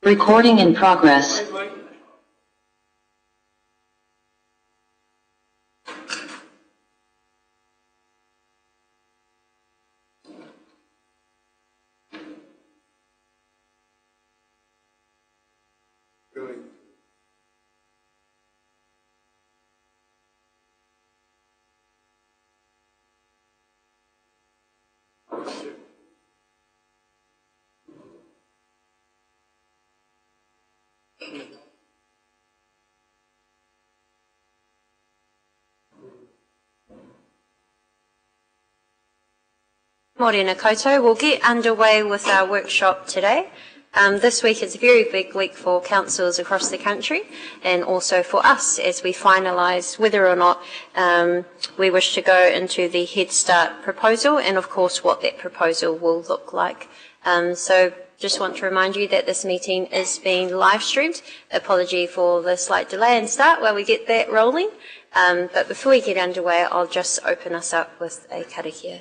Recording in progress. Morena koutou. We'll get underway with our workshop today. This week is a very big week for councils across the country and also for us as we finalise whether or not we wish to go into the Head Start proposal and of course what that proposal will look like. So just want to remind you that this meeting is being live streamed. Apology for the slight delay in start while we get that rolling. But before we get underway, I'll just open us up with a karakia.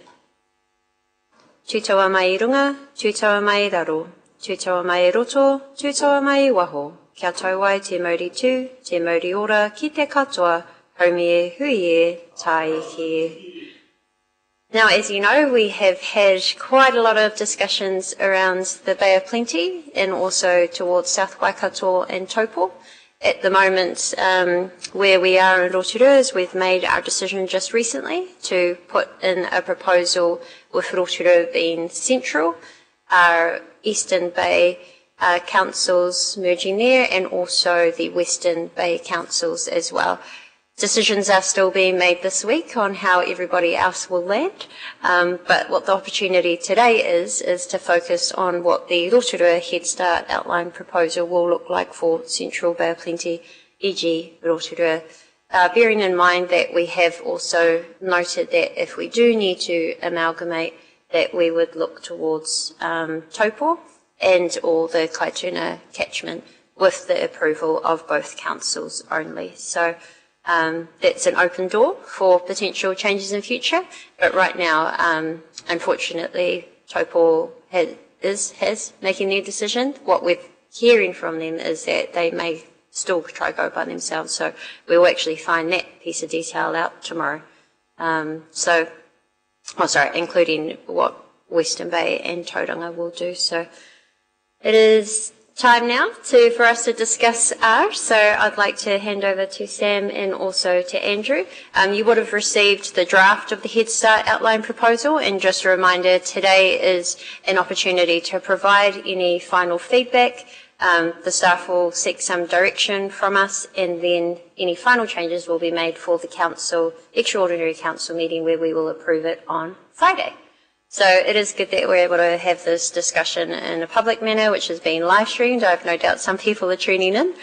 Tūtaua mai I runga, tūtaua mai I raro, tūtaua mai I roto, tūtaua mai I waho. Kia tau ai te mauri tū, te mauri ora, ki te katoa, haumi e, hui e, tai ki e. Now, as you know, we have had quite a lot of discussions around the Bay of Plenty and also towards South Waikato and Taupo. At the moment, where we are in Rotorua is we've made our decision just recently to put in a proposal with Rotorua being central, our Eastern Bay councils merging there and also the Western Bay councils as well. Decisions are still being made this week on how everybody else will land, but what the opportunity today is to focus on what the Rotorua Head Start outline proposal will look like for Central Bay of Plenty, e.g. Rotorua, bearing in mind that we have also noted that if we do need to amalgamate, that we would look towards Taupo and all the Kaituna catchment with the approval of both councils only. So that's an open door for potential changes in future, but right now, unfortunately, Taupo has making their decision. What we're hearing from them is that they may still try go by themselves, so we'll actually find that piece of detail out tomorrow. Including what Western Bay and Tauranga will do. So it is time now for us to discuss ours. So I'd like to hand over to Sam and also to Andrew. You would have received the draft of the Head Start outline proposal, and just a reminder, today is an opportunity to provide any final feedback. The staff will seek some direction from us, and then any final changes will be made for the council, extraordinary council meeting where we will approve it on Friday. So it is good that we're able to have this discussion in a public manner, which is being live streamed. I have no doubt some people are tuning in.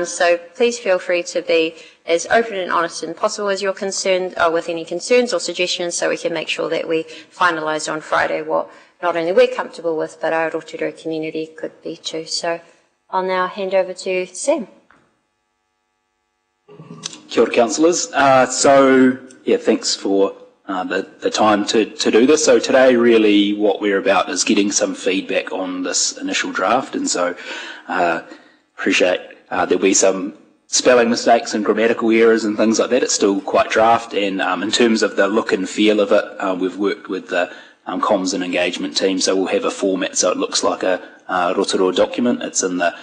So please feel free to be as open and honest as possible as you're concerned, or with any concerns or suggestions, so we can make sure that we finalise on Friday what not only we're comfortable with, but our Rotorua community could be too. So I'll now hand over to Sam. Kia ora, councillors. Thanks for the time to do this. So today really what we're about is getting some feedback on this initial draft, and so appreciate there'll be some spelling mistakes and grammatical errors and things like that. It's still quite draft, and in terms of the look and feel of it, we've worked with the comms and engagement team, so we'll have a format so it looks like a Rotorua document. It's in the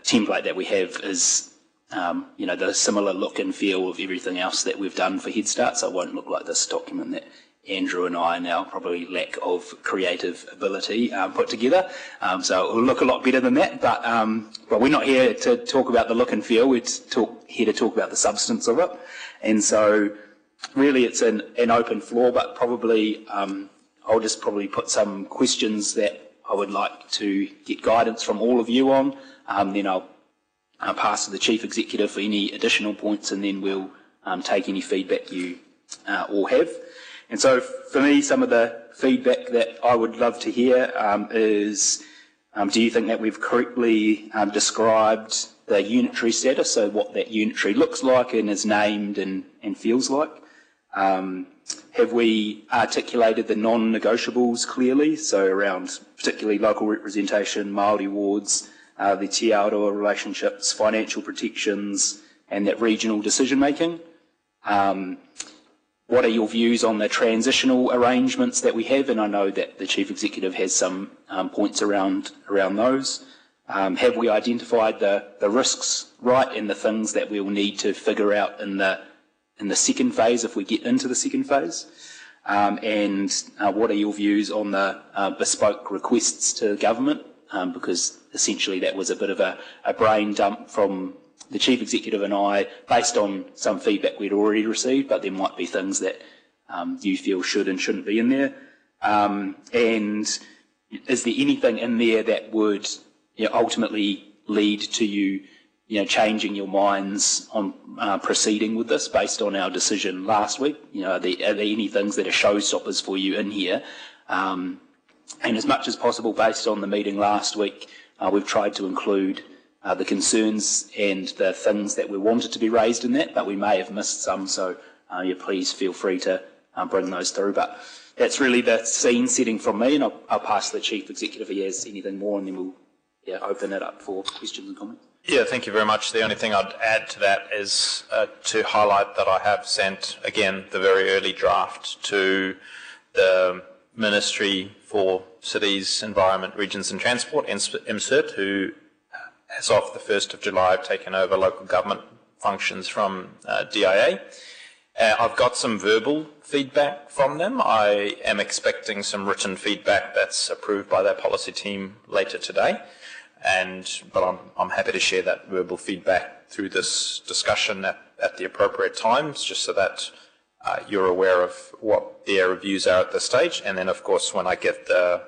template that we have is the similar look and feel of everything else that we've done for Head Start, so it won't look like this document that Andrew and I now probably lack of creative ability put together. So it will look a lot better than that, but we're not here to talk about the look and feel, we're here to talk about the substance of it. And so really it's an open floor, but probably I'll just probably put some questions that I would like to get guidance from all of you on. Then I'll pass to the Chief Executive for any additional points, and then we'll take any feedback you all have. And so for me, some of the feedback that I would love to hear is Do you think that we've correctly described the unitary status, so what that unitary looks like and is named and feels like? Have we articulated the non-negotiables clearly, so around particularly local representation, Māori wards, the Te Aroha relationships, financial protections, and that regional decision-making? What are your views on the transitional arrangements that we have? And I know that the Chief Executive has some points around those. Have we identified the risks right and the things that we'll need to figure out in the second phase if we get into the second phase? And what are your views on the bespoke requests to government? Because essentially that was a bit of a brain dump from the Chief Executive and I, based on some feedback we'd already received, but there might be things that you feel should and shouldn't be in there. And is there anything in there that would ultimately lead to you changing your minds on proceeding with this based on our decision last week? Are there any things that are showstoppers for you in here? And as much as possible, based on the meeting last week, we've tried to include the concerns and the things that we wanted to be raised in that, but we may have missed some, so please feel free to bring those through. But that's really the scene setting from me, and I'll pass to the Chief Executive if he has anything more, and then we'll open it up for questions and comments. Yeah, thank you very much. The only thing I'd add to that is to highlight that I have sent, again, the very early draft to the Ministry for Cities, Environment, Regions and Transport, MCIT, who as of the 1st of July have taken over local government functions from DIA. I've got some verbal feedback from them. I am expecting some written feedback that's approved by their policy team later today. But I'm happy to share that verbal feedback through this discussion at the appropriate times, just so that you're aware of what their reviews are at this stage. And then, of course, when I get the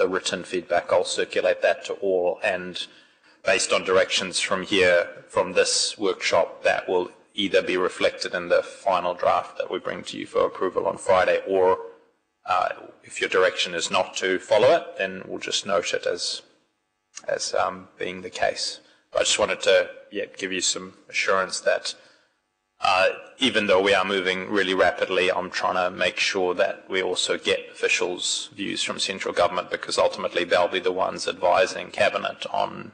written feedback, I'll circulate that to all. And based on directions from here, from this workshop, that will either be reflected in the final draft that we bring to you for approval on Friday, or if your direction is not to follow it, then we'll just note it as being the case. But I just wanted to give you some assurance that even though we are moving really rapidly, I'm trying to make sure that we also get officials' views from central government, because ultimately they'll be the ones advising Cabinet on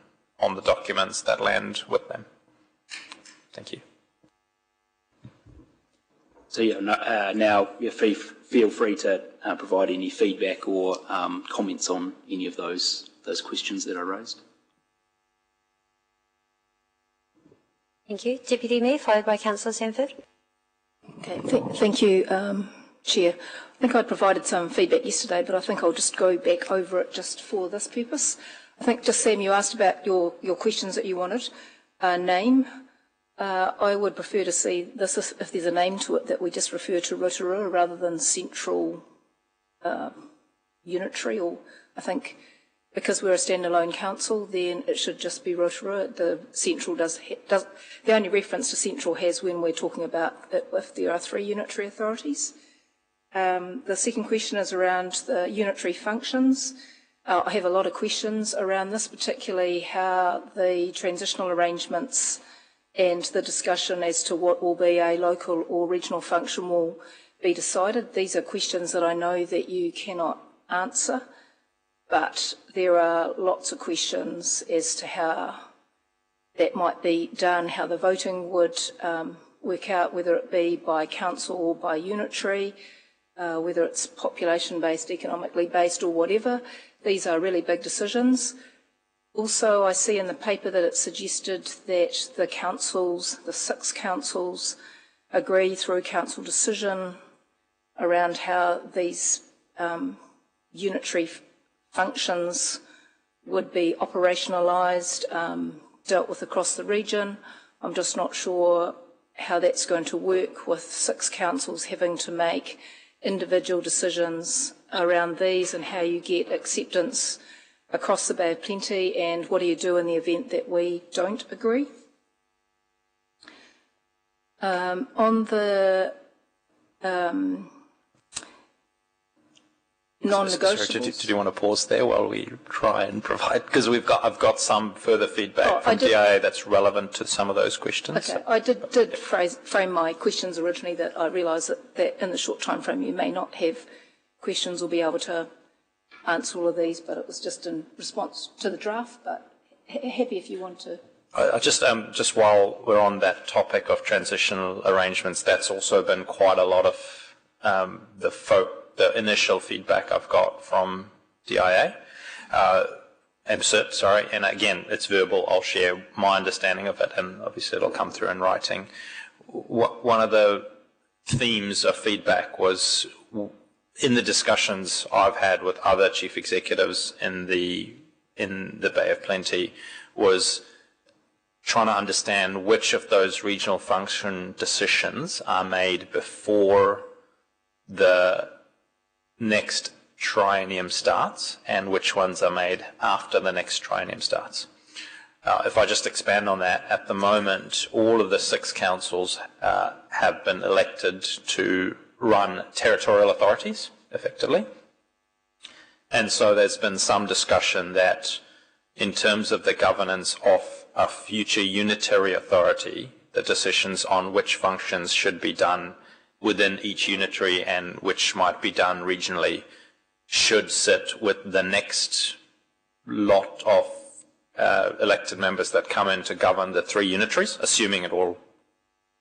the documents that land with them. Thank you. So now feel free to provide any feedback or comments on any of those questions that are raised. Thank you. Deputy Mayor, followed by Councillor Sanford. Okay, thank you, Chair. I think I provided some feedback yesterday, but I think I'll just go back over it just for this purpose. I think, just Sam, you asked about your questions that you wanted. Name. I would prefer to see this, if there's a name to it, that we just refer to Rotorua rather than central unitary. Or I think because we're a standalone council, then it should just be Rotorua. The central does the only reference to central has when we're talking about it, if there are 3 unitary authorities. The second question is around the unitary functions. I have a lot of questions around this, particularly how the transitional arrangements and the discussion as to what will be a local or regional function will be decided. These are questions that I know that you cannot answer, but there are lots of questions as to how that might be done, how the voting would work out, whether it be by council or by unitary, whether it's population-based, economically based or whatever. These are really big decisions. Also, I see in the paper that it's suggested that the councils, the 6 councils, agree through council decision around how these unitary functions would be operationalised, dealt with across the region. I'm just not sure how that's going to work with 6 councils having to make individual decisions around these, and how you get acceptance across the Bay of Plenty, and what do you do in the event that we don't agree. On the non-negotiables. Sorry, did you want to pause there while we try and provide? Because I've got some further feedback from DIA that's relevant to some of those questions. Okay, I did frame my questions originally that I realise that in the short time frame you may not have questions or be able to answer all of these, but it was just in response to the draft. But happy if you want to. I just while we're on that topic of transitional arrangements, that's also been quite a lot of the initial feedback I've got from DIA, MCIT, sorry, and again, it's verbal. I'll share my understanding of it, and obviously it'll come through in writing. One of the themes of feedback was in the discussions I've had with other chief executives in the Bay of Plenty was trying to understand which of those regional function decisions are made before the next triennium starts and which ones are made after the next triennium starts. If I just expand on that, at the moment, all of the 6 councils have been elected to run territorial authorities, effectively. And so there's been some discussion that in terms of the governance of a future unitary authority, the decisions on which functions should be done within each unitary and which might be done regionally should sit with the next lot of elected members that come in to govern the 3 unitaries, assuming it all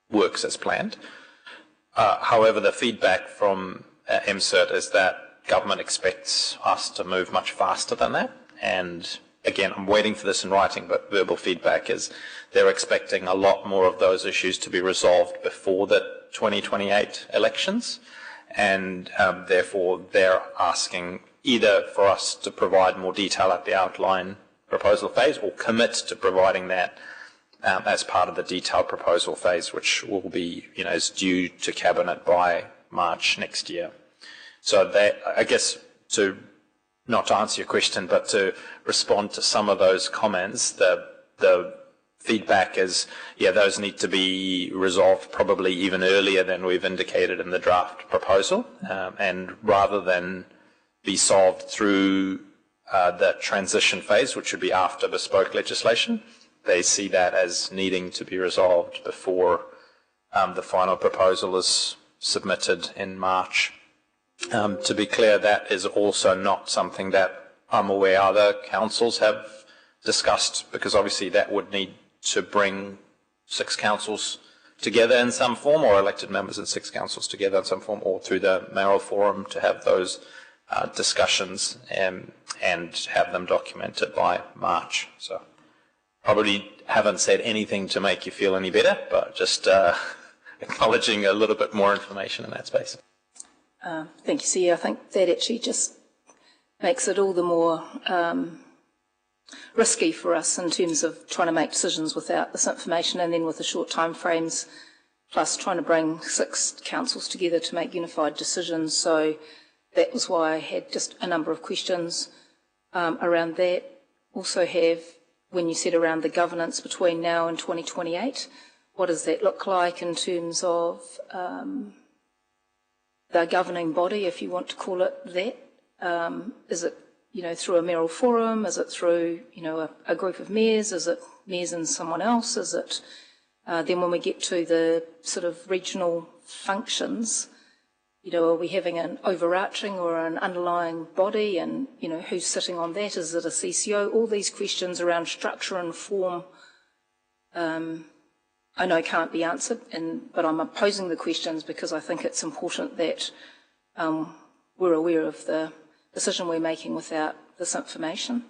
works as planned. However, the feedback from MCIT is that government expects us to move much faster than that, and again, I'm waiting for this in writing, but verbal feedback is they're expecting a lot more of those issues to be resolved before the 2028 elections, and therefore they're asking either for us to provide more detail at the outline proposal phase or commit to providing that as part of the detailed proposal phase, which will be, is due to Cabinet by March next year. So I guess not to answer your question, but to respond to some of those comments, the feedback is, those need to be resolved probably even earlier than we've indicated in the draft proposal, and rather than be solved through the transition phase, which would be after bespoke legislation, they see that as needing to be resolved before the final proposal is submitted in March. To be clear, that is also not something that I'm aware other councils have discussed, because obviously that would need to bring 6 councils together in some form, or elected members in 6 councils together in some form, or through the mayoral forum to have those discussions and have them documented by March. So probably haven't said anything to make you feel any better, but just acknowledging a little bit more information in that space. Thank you, Sia. I think that actually just makes it all the more risky for us in terms of trying to make decisions without this information, and then with the short time frames, plus trying to bring 6 councils together to make unified decisions. So that was why I had just a number of questions around that. Also have, when you said around the governance between now and 2028, what does that look like in terms of the governing body, if you want to call it that? Is it, through a mayoral forum? Is it through, a group of mayors? Is it mayors and someone else? Is it then when we get to the sort of regional functions, are we having an overarching or an underlying body, and, who's sitting on that? Is it a CCO? All these questions around structure and form I know can't be answered, but I'm posing the questions because I think it's important that we're aware of the decision we're making without this information.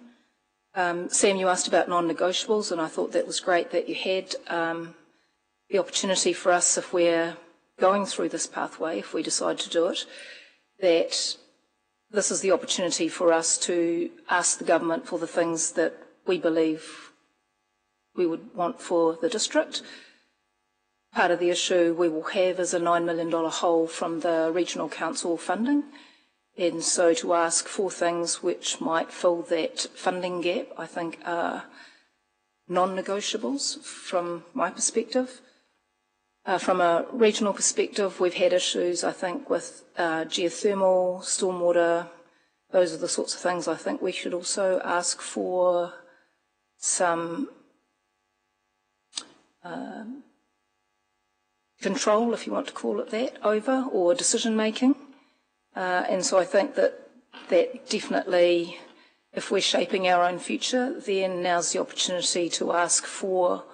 Sam, you asked about non-negotiables, and I thought that was great that you had the opportunity for us, if we're going through this pathway, if we decide to do it, that this is the opportunity for us to ask the government for the things that we believe we would want for the district. Part of the issue we will have is a $9 million hole from the regional council funding, and so to ask for things which might fill that funding gap, I think are non-negotiables from my perspective. From a regional perspective, we've had issues, I think, with geothermal, stormwater, those are the sorts of things I think we should also ask for some control, if you want to call it that, over, or decision making. And so I think that definitely, if we're shaping our own future, then now's the opportunity to ask for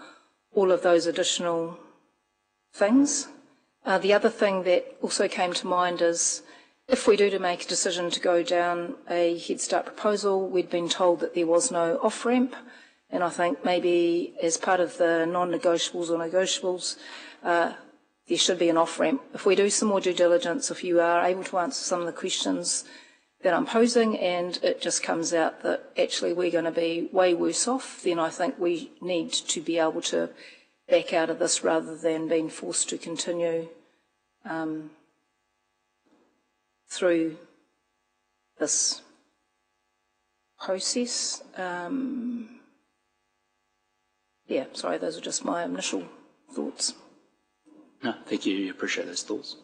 all of those additional things. The other thing that also came to mind is, if we do to make a decision to go down a Head Start proposal, we'd been told that there was no off-ramp, and I think maybe as part of the non-negotiables or negotiables, there should be an off-ramp. If we do some more due diligence, if you are able to answer some of the questions that I'm posing and it just comes out that actually we're going to be way worse off, then I think we need to be able to back out of this rather than being forced to continue through this process. Yeah, sorry, those are just my initial thoughts. No, thank you. Appreciate those thoughts.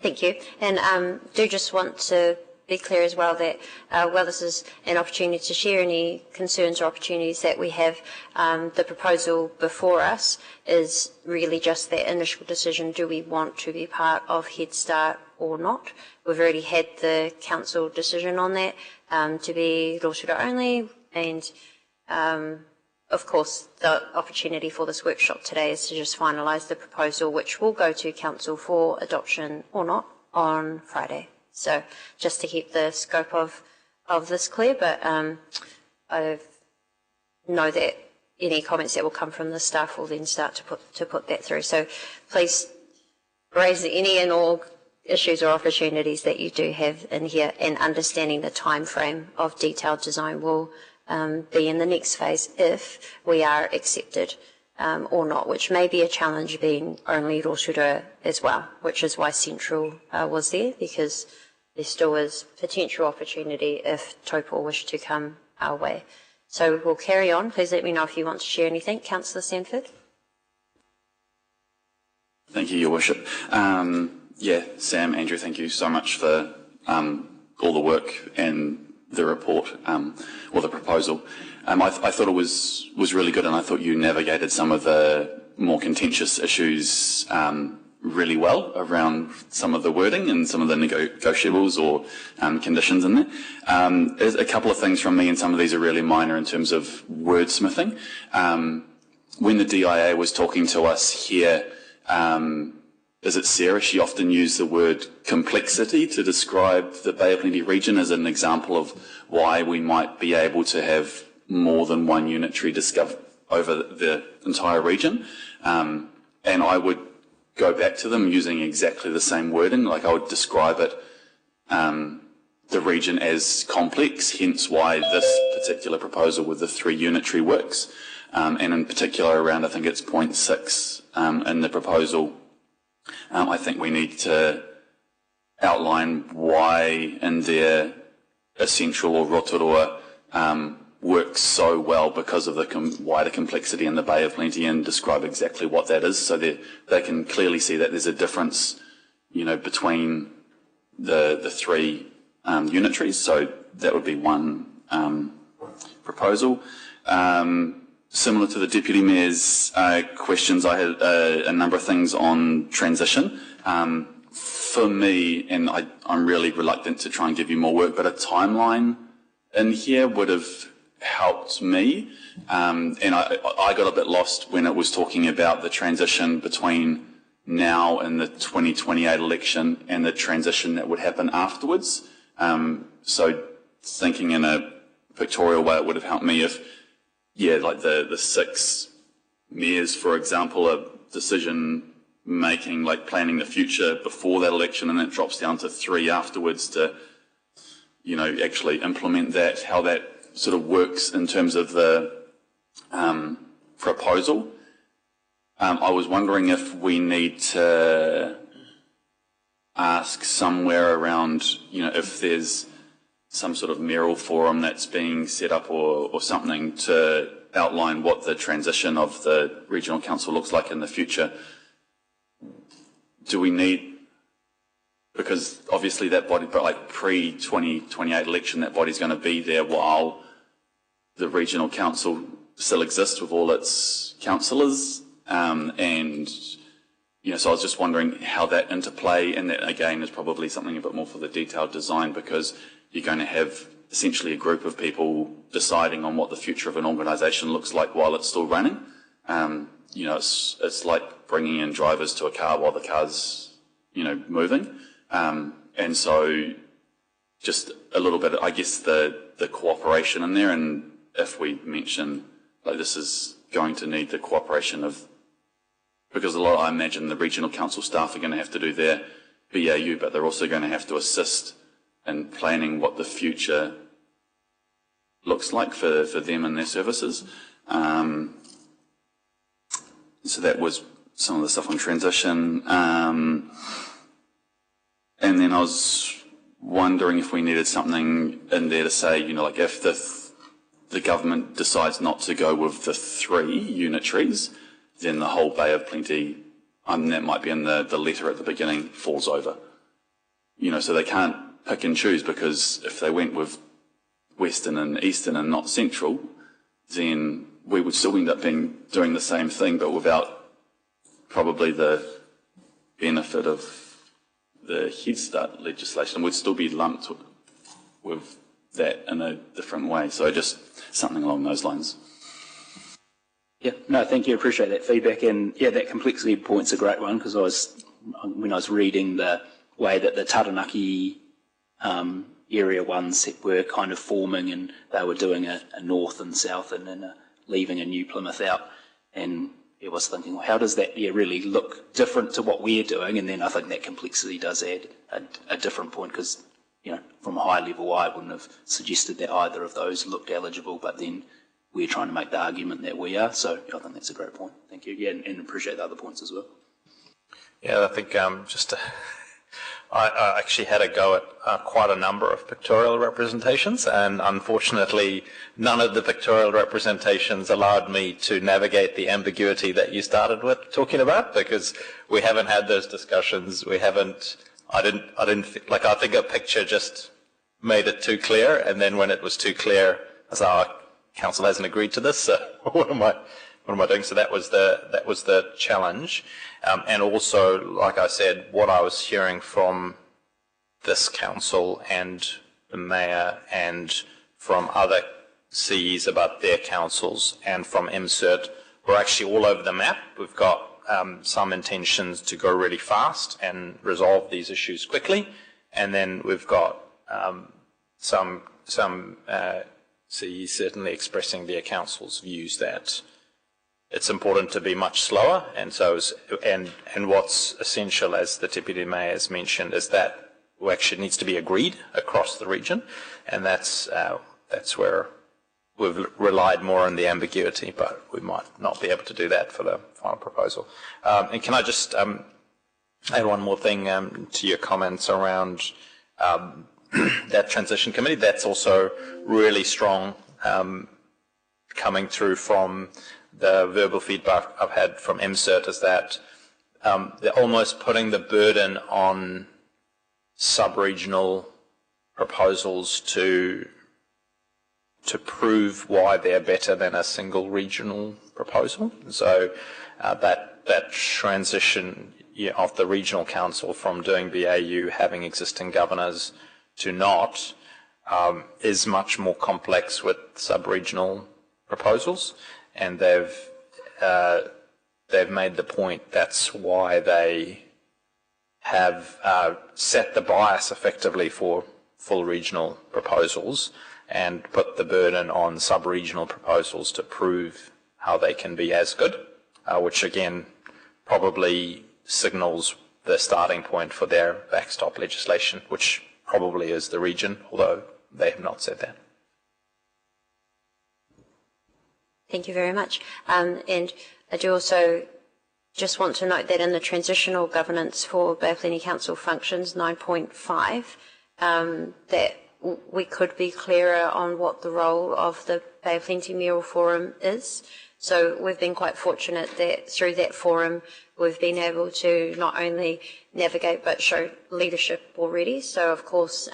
Thank you. And do just want to be clear as well that while this is an opportunity to share any concerns or opportunities that we have, the proposal before us is really just that initial decision, do we want to be part of Head Start or not? We've already had the council decision on that to be Rotorua only, and of course the opportunity for this workshop today is to just finalise the proposal, which will go to council for adoption or not on Friday. So just to keep the scope of this clear, but I know that any comments that will come from the staff will then start to put that through. So please raise any and all issues or opportunities that you do have in here, and understanding the time frame of detailed design will be in the next phase if we are accepted or not, which may be a challenge being only Rotorua as well, which is why Central was there, because there still is potential opportunity if Taupo wish to come our way. So we'll carry on. Please let me know if you want to share anything. Councillor Sanford. Thank you, Your Worship. Yeah, Sam, Andrew, thank you so much for all the work and the report, or the proposal. I thought it was really good, and I thought you navigated some of the more contentious issues really well around some of the wording and some of the negotiables or conditions in there. There's a couple of things from me, and some of these are really minor in terms of wordsmithing. When the DIA was talking to us here, is it Sarah? She often used the word complexity to describe the Bay of Plenty region as an example of why we might be able to have more than one unitary discovered over the entire region. And I would go back to them using exactly the same wording. Like, I would describe it, the region as complex, hence why this particular proposal with the 3 unitary works. And in particular around, I think it's point 6 in the proposal, I think we need to outline why in their Essential or Rotorua works so well because of the wider complexity in the Bay of Plenty, and describe exactly what that is, so that they can clearly see that there's a difference, between the 3 unitaries. So that would be one proposal. Similar to the Deputy Mayor's questions, I had a number of things on transition. For me, and I'm really reluctant to try and give you more work, but a timeline in here would have helped me. And I got a bit lost when it was talking about the transition between now and the 2028 election and the transition that would happen afterwards. So thinking in a pictorial way, it would have helped me if, like the 6 mayors, for example, are decision-making, like planning the future before that election, and it drops down to 3 afterwards to, actually implement that, how that sort of works in terms of the proposal. I was wondering if we need to ask somewhere around, if there's some sort of mayoral forum that's being set up or something to outline what the transition of the regional council looks like in the future. Do we need because obviously that body, but like pre-2028 election, that body's going to be there while the regional council still exists with all its councillors, and so I was just wondering how that interplay, and that again is probably something a bit more for the detailed design, because you're going to have essentially a group of people deciding on what the future of an organisation looks like while it's still running. It's like bringing in drivers to a car while the car's moving, and so just a little bit, I guess, the cooperation in there. And if we mention like this is going to need the cooperation of, because I imagine the regional council staff are going to have to do their BAU, but they're also going to have to assist in planning what the future looks like for them and their services. So that was some of the stuff on transition. And then I was wondering if we needed something in there to say, like if the government decides not to go with the 3 unitaries, then the whole Bay of Plenty, that might be in the letter at the beginning, falls over. So they can't pick and choose, because if they went with Western and Eastern and not Central, then we would still end up doing the same thing, but without probably the benefit of the Head Start legislation. We'd still be lumped with that in a different way. So just something along those lines. Yeah, no, thank you. Appreciate that feedback. And yeah, that complexity point's a great one, because when I was reading the way that the Taranaki area ones were kind of forming, and they were doing a north and south, and then leaving a New Plymouth out, and I was thinking, well, how does that really look different to what we're doing? And then I think that complexity does add a different point, because from a high level, I wouldn't have suggested that either of those looked eligible, but then we're trying to make the argument that we are. So I think that's a great point. Thank you. Yeah, and appreciate the other points as well. Yeah, I think I actually had a go at quite a number of pictorial representations, and unfortunately none of the pictorial representations allowed me to navigate the ambiguity that you started with talking about, because we haven't had those discussions. I think a picture just made it too clear, and then when it was too clear, I was like, council hasn't agreed to this, so what am I doing? So that was the challenge. And also, like I said, what I was hearing from this council and the mayor and from other CEs about their councils and from MCERT were actually all over the map. We've got some intentions to go really fast and resolve these issues quickly, and then we've got some CEs certainly expressing their council's views that it's important to be much slower, and what's essential, as the Deputy Mayor has mentioned, is that it actually needs to be agreed across the region, and that's where we've relied more on the ambiguity, but we might not be able to do that for the final proposal. And can I just add one more thing to your comments around that transition committee? That's also really strong coming through from the verbal feedback I've had from MCERT, is that they're almost putting the burden on sub-regional proposals to prove why they're better than a single regional proposal. So that transition of the regional council from doing BAU, having existing governors, to not, is much more complex with sub-regional proposals, and they've made the point that's why they have set the bias effectively for full regional proposals and put the burden on sub-regional proposals to prove how they can be as good, which again probably signals the starting point for their backstop legislation, which probably is the region, although they have not said that. Thank you very much. And I do also just want to note that in the transitional governance for Bay of Plenty Council functions 9.5, that we could be clearer on what the role of the Bay of Plenty Mayoral Forum is. So we've been quite fortunate that through that forum we've been able to not only navigate but show leadership already. So of course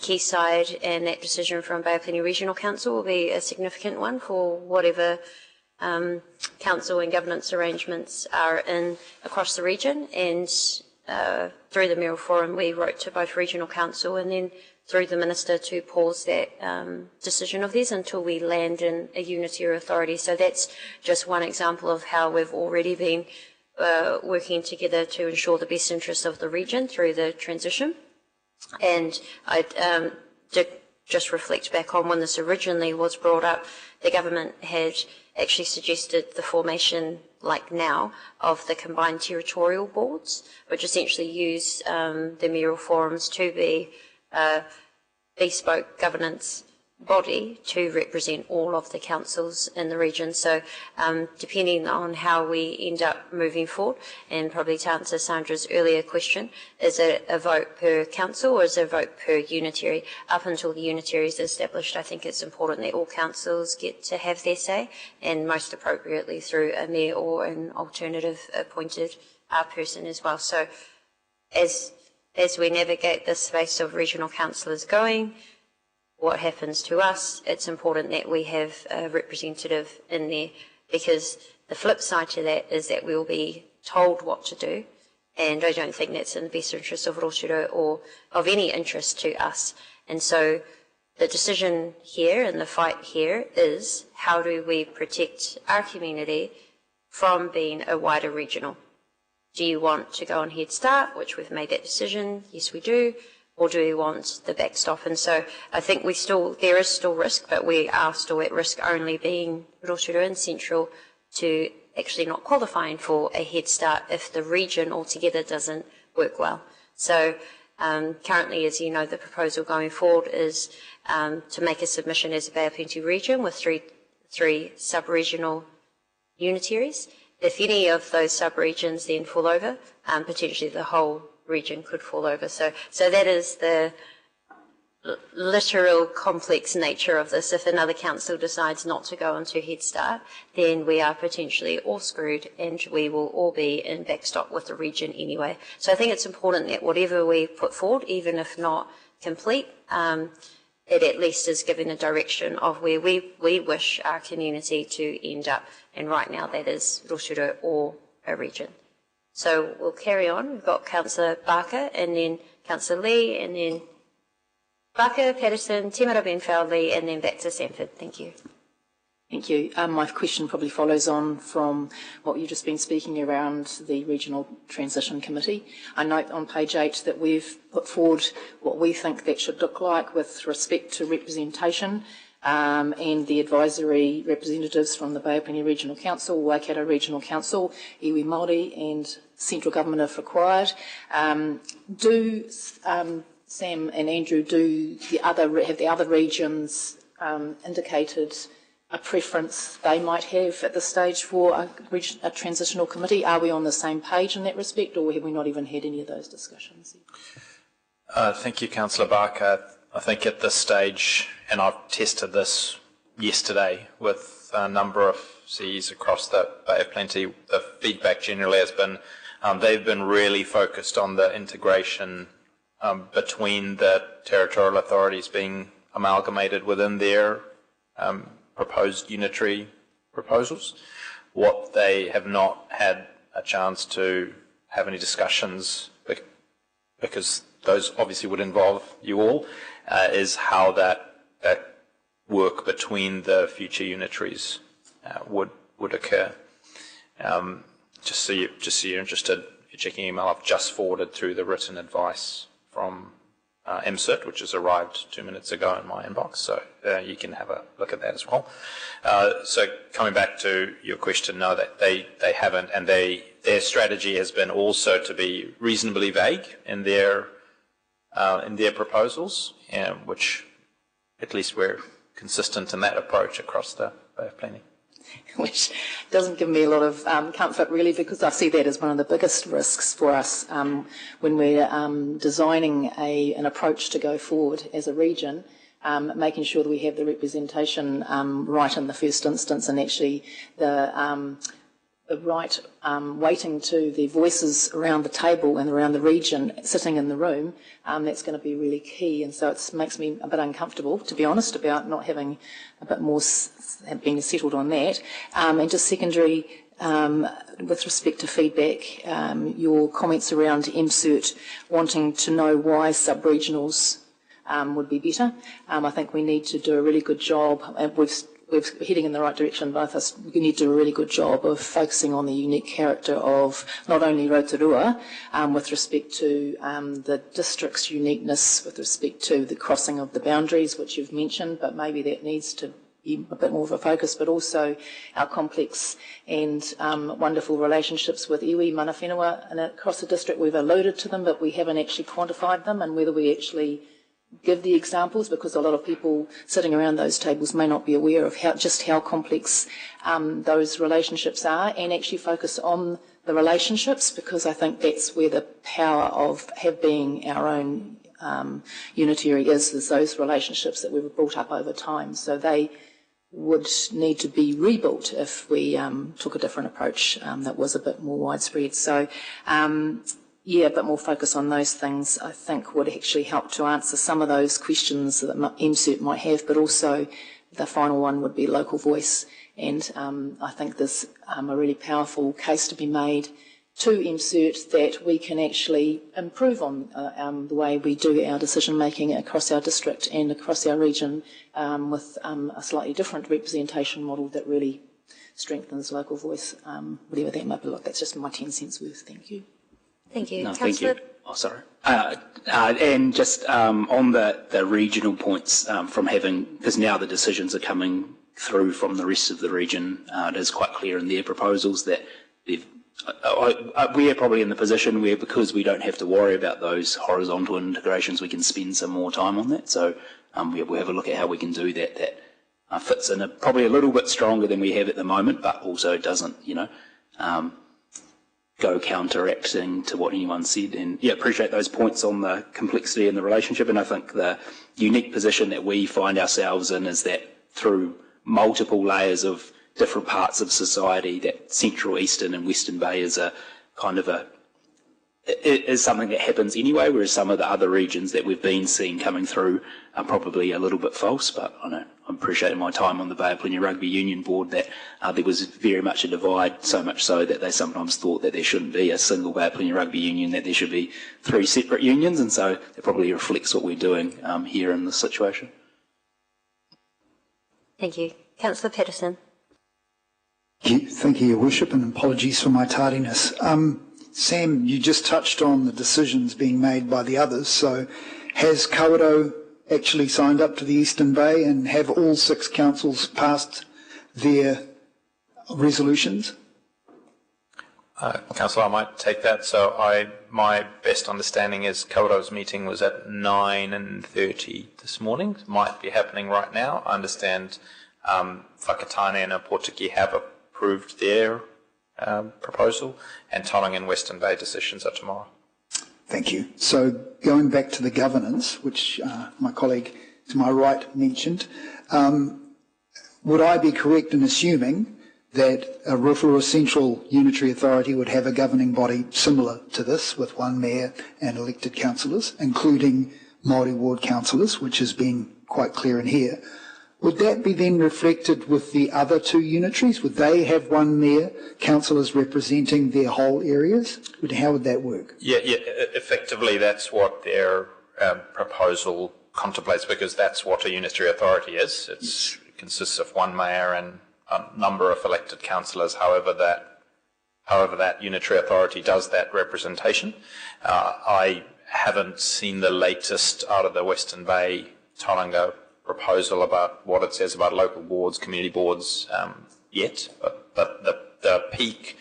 Quayside and that decision from Bay of Plenty Regional Council will be a significant one for whatever council and governance arrangements are in across the region. And through the Mayoral Forum we wrote to both Regional Council and then through the Minister to pause that decision of theirs until we land in a unitary authority. So that's just one example of how we've already been working together to ensure the best interests of the region through the transition. And I did just reflect back on when this originally was brought up, the government had actually suggested the formation, like now, of the combined territorial boards, which essentially use the mayoral forums to be bespoke governance body to represent all of the councils in the region. So depending on how we end up moving forward, and probably to answer Sandra's earlier question, is it a vote per council or is it a vote per unitary? Up until the unitary is established, I think it's important that all councils get to have their say, and most appropriately through a mayor or an alternative appointed person as well. So as we navigate this space of regional councillors going, what happens to us, it's important that we have a representative in there, because the flip side to that is that we'll be told what to do, and I don't think that's in the best interest of Rotorua or of any interest to us. And so the decision here and the fight here is, how do we protect our community from being a wider regional? Do you want to go on Head Start, which we've made that decision? Yes, we do. Or do we want the backstop? And so I think there is still risk, but we are still at risk only being Rotorua and Central to actually not qualifying for a Head Start if the region altogether doesn't work well. So currently, as you know, the proposal going forward is to make a submission as a Bay of Plenty region with three sub-regional unitaries. If any of those sub-regions then fall over, potentially the whole region could fall over. So that is the literal complex nature of this. If another council decides not to go onto Head Start, then we are potentially all screwed and we will all be in backstop with the region anyway. So I think it's important that whatever we put forward, even if not complete, it at least is giving a direction of where we wish our community to end up. And right now that is Rotorua or a region. So we'll carry on. We've got Councillor Barker and then Councillor Lee and then Barker, Patterson, Timara Benfeld-Lee and then back to Sanford. Thank you. Thank you. My question probably follows on from what you've just been speaking around the Regional Transition Committee. I note on page 8 that we've put forward what we think that should look like with respect to representation and the advisory representatives from the Bay of Plenty Regional Council, Waikato Regional Council, iwi Māori and central government if required. Do Sam and Andrew, have the other regions indicated a preference they might have at this stage for a transitional committee? Are we on the same page in that respect, or have we not even had any of those discussions? Thank you, Councillor Barker. I think at this stage, and I've tested this yesterday with a number of CEs across the Bay of Plenty, the feedback generally has been they've been really focused on the integration between the territorial authorities being amalgamated within their proposed unitary proposals. What they have not had a chance to have any discussions, because those obviously would involve you all, is how that work between the future unitaries would occur. Just so you're interested, if you're checking email, I've just forwarded through the written advice from MCIT, which has arrived 2 minutes ago in my inbox, so you can have a look at that as well. So coming back to your question, no, that they haven't, and their strategy has been also to be reasonably vague in their proposals, which at least we're consistent in that approach across the Bay of Plenty. Which doesn't give me a lot of comfort, really, because I see that as one of the biggest risks for us when we're designing an approach to go forward as a region. making sure that we have the representation right in the first instance, and actually the right weighting to the voices around the table and around the region sitting in the room, that's going to be really key. And so it makes me a bit uncomfortable, to be honest, about not having a bit more being settled on that. And just secondary, with respect to feedback, your comments around MCERT wanting to know why sub-regionals would be better. I think we need to do a really good job. We're heading in the right direction, both of us. We need to do a really good job of focusing on the unique character of not only Rotorua, with respect to the district's uniqueness, with respect to the crossing of the boundaries, which you've mentioned, but maybe that needs to be a bit more of a focus, but also our complex and wonderful relationships with iwi, mana whenua, and across the district. We've alluded to them, but we haven't actually quantified them, and whether we actually give the examples, because a lot of people sitting around those tables may not be aware of how complex those relationships are, and actually focus on the relationships, because I think that's where the power of being our own unitary is those relationships that we've built up over time. So they would need to be rebuilt if we took a different approach that was a bit more widespread. So a bit more focus on those things, I think, would actually help to answer some of those questions that MCERT might have, but also the final one would be local voice. And I think there's a really powerful case to be made to MCERT that we can actually improve on the way we do our decision making across our district and across our region, with a slightly different representation model that really strengthens local voice, whatever that might be like. That's just my 10 cents worth. Thank you. Thank you. No, thank you. Oh, sorry. And just on the regional points, from having, because now the decisions are coming through from the rest of the region, it is quite clear in their proposals that we're probably in the position where, because we don't have to worry about those horizontal integrations, we can spend some more time on that. So we'll have a look at how we can do that. That fits in probably a little bit stronger than we have at the moment, but also doesn't, go counteracting to what anyone said. And appreciate those points on the complexity and the relationship. And I think the unique position that we find ourselves in is that through multiple layers of different parts of society, that Central, Eastern and Western Bay is a kind of is something that happens anyway, whereas some of the other regions that we've been seeing coming through are probably a little bit false. But I know I'm appreciating my time on the Bay of Plenty Rugby Union board that there was very much a divide, so much so that they sometimes thought that there shouldn't be a single Bay of Plenty Rugby Union, that there should be 3 separate unions, and so it probably reflects what we're doing here in this situation. Thank you. Councillor Patterson. Thank you, Your Worship, and apologies for my tardiness. Sam, you just touched on the decisions being made by the others. So has Kawerau actually signed up to the Eastern Bay, and have all 6 councils passed their resolutions? Councillor, I might take that. So my best understanding is Kawerau's meeting was at 9:30 this morning. It might be happening right now. I understand Whakatane and Portuguese have approved their proposal, and Tauranga and Western Bay decisions are tomorrow. Thank you. So going back to the governance, which my colleague to my right mentioned, would I be correct in assuming that a Rotorua Central Unitary Authority would have a governing body similar to this, with 1 mayor and elected councillors, including Māori ward councillors, which has been quite clear in here? Would that be then reflected with the other 2 unitaries? Would they have 1 mayor, councillors representing their whole areas? How would that work? Yeah. Effectively, that's what their proposal contemplates, because that's what a unitary authority is. It consists of 1 mayor and a number of elected councillors, however that unitary authority does that representation. I haven't seen the latest out of the Western Bay Tauranga proposal about what it says about local boards, community boards yet, but the peak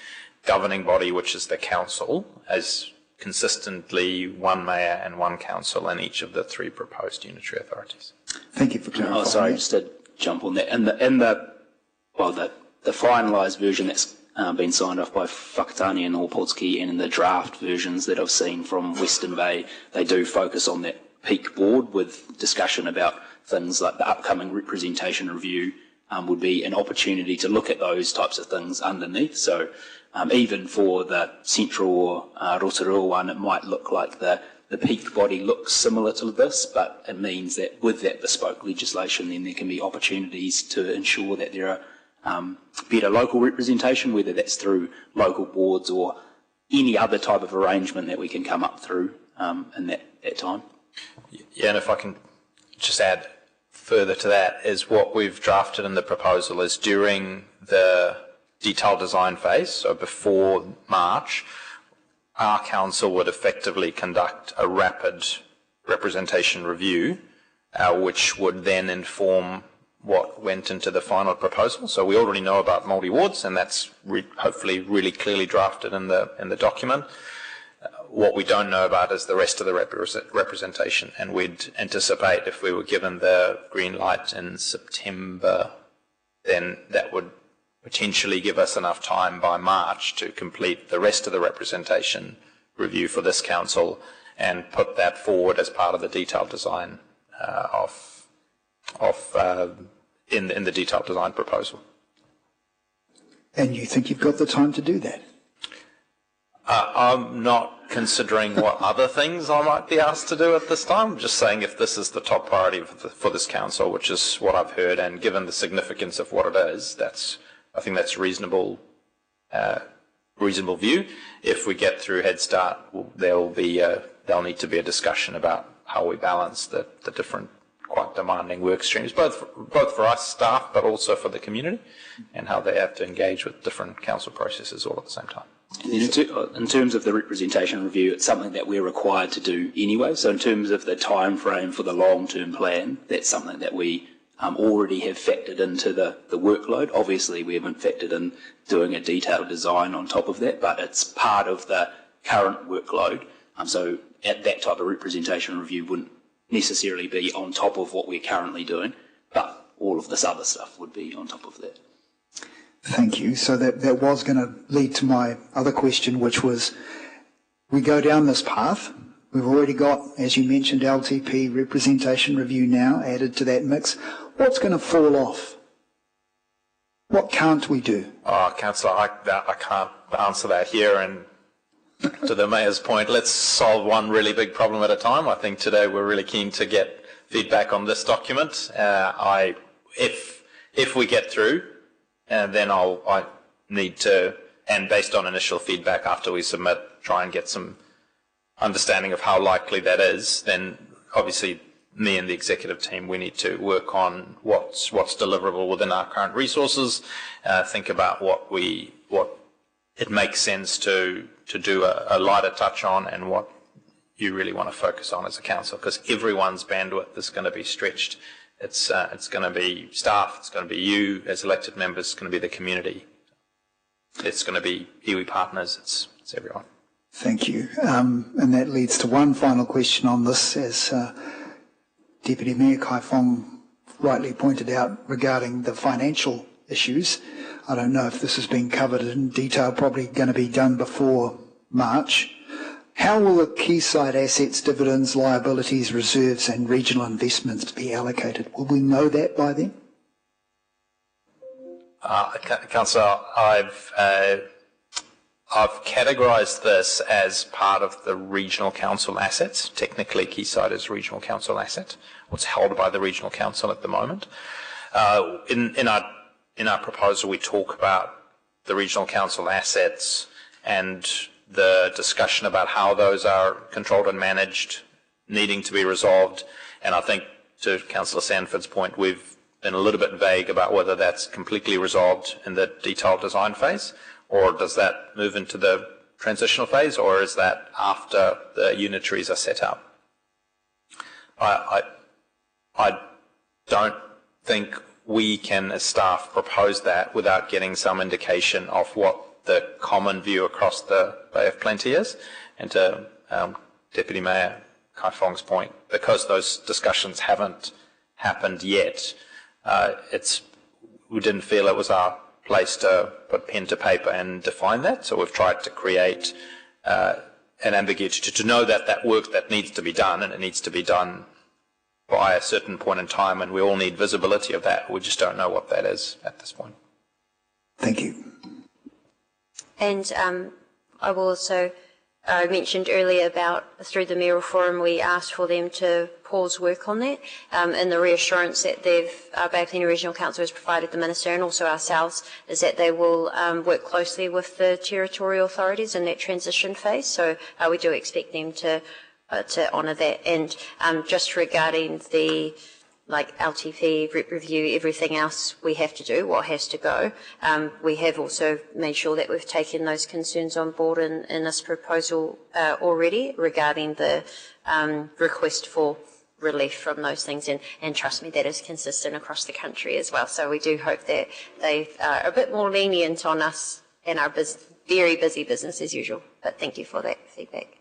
governing body, which is the council, has consistently 1 mayor and 1 council in each of the 3 proposed unitary authorities. Thank you for clarifying. Oh, sorry, just to jump on that. The finalised version that's been signed off by Whakatane and Portuguese, and in the draft versions that I've seen from Western Bay, they do focus on that peak board with discussion about things like the upcoming representation review would be an opportunity to look at those types of things underneath. So even for the central or Rotorua one, it might look like the peak body looks similar to this, but it means that with that bespoke legislation, then there can be opportunities to ensure that there are better local representation, whether that's through local boards or any other type of arrangement that we can come up through in that time. Yeah, and if I can just add further to that, is what we've drafted in the proposal is during the detailed design phase, so before March, our council would effectively conduct a rapid representation review, which would then inform what went into the final proposal. So we already know about multi-wards, and that's hopefully really clearly drafted in the document. What we don't know about is the rest of the representation, and we'd anticipate if we were given the green light in September, then that would potentially give us enough time by March to complete the rest of the representation review for this council and put that forward as part of the detailed design in the detailed design proposal. And you think you've got the time to do that? I'm not considering what other things I might be asked to do at this time. I'm just saying if this is the top priority for this council, which is what I've heard, and given the significance of what it is, I think that's reasonable view. If we get through Head Start, there'll need to be a discussion about how we balance the different quite demanding work streams, both for us staff, but also for the community, and how they have to engage with different council processes all at the same time. And then in terms of the representation review, it's something that we're required to do anyway. So in terms of the time frame for the long-term plan, that's something that we already have factored into the workload. Obviously, we haven't factored in doing a detailed design on top of that, but it's part of the current workload. So that type of representation review wouldn't necessarily be on top of what we're currently doing, but all of this other stuff would be on top of that. Thank you. So that was going to lead to my other question, which was, we go down this path. We've already got, as you mentioned, LTP representation review now added to that mix. What's going to fall off? What can't we do? Councillor, I can't answer that here. And to the Mayor's point, let's solve one really big problem at a time. I think today we're really keen to get feedback on this document. If we get through, then I need to, and based on initial feedback after we submit, try and get some understanding of how likely that is. Then obviously me and the executive team, we need to work on what's deliverable within our current resources, think about what it makes sense to do a lighter touch on, and what you really want to focus on as a council, because everyone's bandwidth is going to be stretched. It's going to be staff, it's going to be you as elected members, it's going to be the community, it's going to be iwi partners, it's everyone. Thank you. And that leads to one final question on this, as Deputy Mayor Kai Fong rightly pointed out regarding the financial issues. I don't know if this has been covered in detail, probably going to be done before March. How will the quayside assets, dividends, liabilities, reserves and regional investments be allocated? Will we know that by then? Councillor, I've categorised this as part of the regional council assets. Technically, Quayside is regional council asset, what's held by the regional council at the moment. In our proposal, we talk about the regional council assets and the discussion about how those are controlled and managed, needing to be resolved. And I think, to Councillor Sanford's point, we've been a little bit vague about whether that's completely resolved in the detailed design phase, or does that move into the transitional phase, or is that after the unitaries are set up? I don't think we can, as staff, propose that without getting some indication of what the common view across the Bay of Plenty is. And to Deputy Mayor Kai Fong's point, because those discussions haven't happened yet, we didn't feel it was our place to put pen to paper and define that. So we've tried to create an ambiguity to know that work that needs to be done, and it needs to be done by a certain point in time, and we all need visibility of that. We just don't know what that is at this point. Thank you. And I will also mentioned earlier about through the mayoral forum, we asked for them to pause work on that, and the reassurance that they've, Bay of Plenty Regional Council has provided the Minister and also ourselves is that they will work closely with the territorial authorities in that transition phase. So we do expect them to honour that. And just regarding the LTP, rep review, everything else we have to do, what has to go, we have also made sure that we've taken those concerns on board in this proposal already regarding the request for relief from those things, and trust me, that is consistent across the country as well. So we do hope that they are a bit more lenient on us and our very busy business as usual. But thank you for that feedback.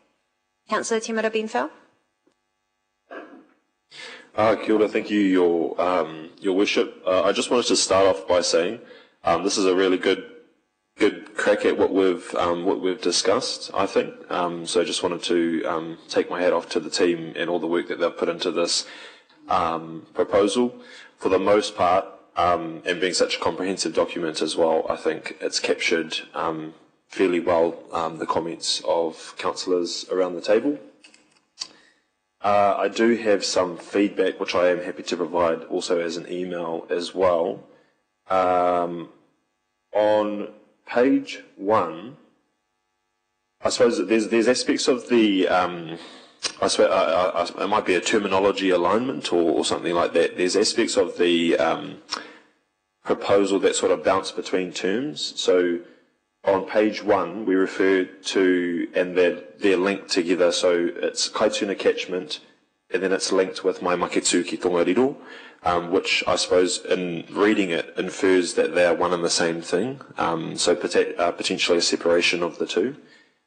Councillor Te Mara Benfell. Kia ora, thank you, Your Worship. I just wanted to start off by saying this is a really good crack at what we've discussed, I think. So I just wanted to take my hat off to the team and all the work that they've put into this proposal. For the most part, and being such a comprehensive document as well, I think it's captured fairly well the comments of councillors around the table. I do have some feedback which I am happy to provide also as an email as well. On page 1, I suppose there's aspects of the, it might be a terminology alignment or something like that. There's aspects of the proposal that sort of bounce between terms. So on page 1, we refer to, and they're linked together, so it's Kaituna catchment, and then it's linked with Mai Maketu ki Tongariro, which I suppose in reading it infers that they are one and the same thing, so potentially a separation of the two.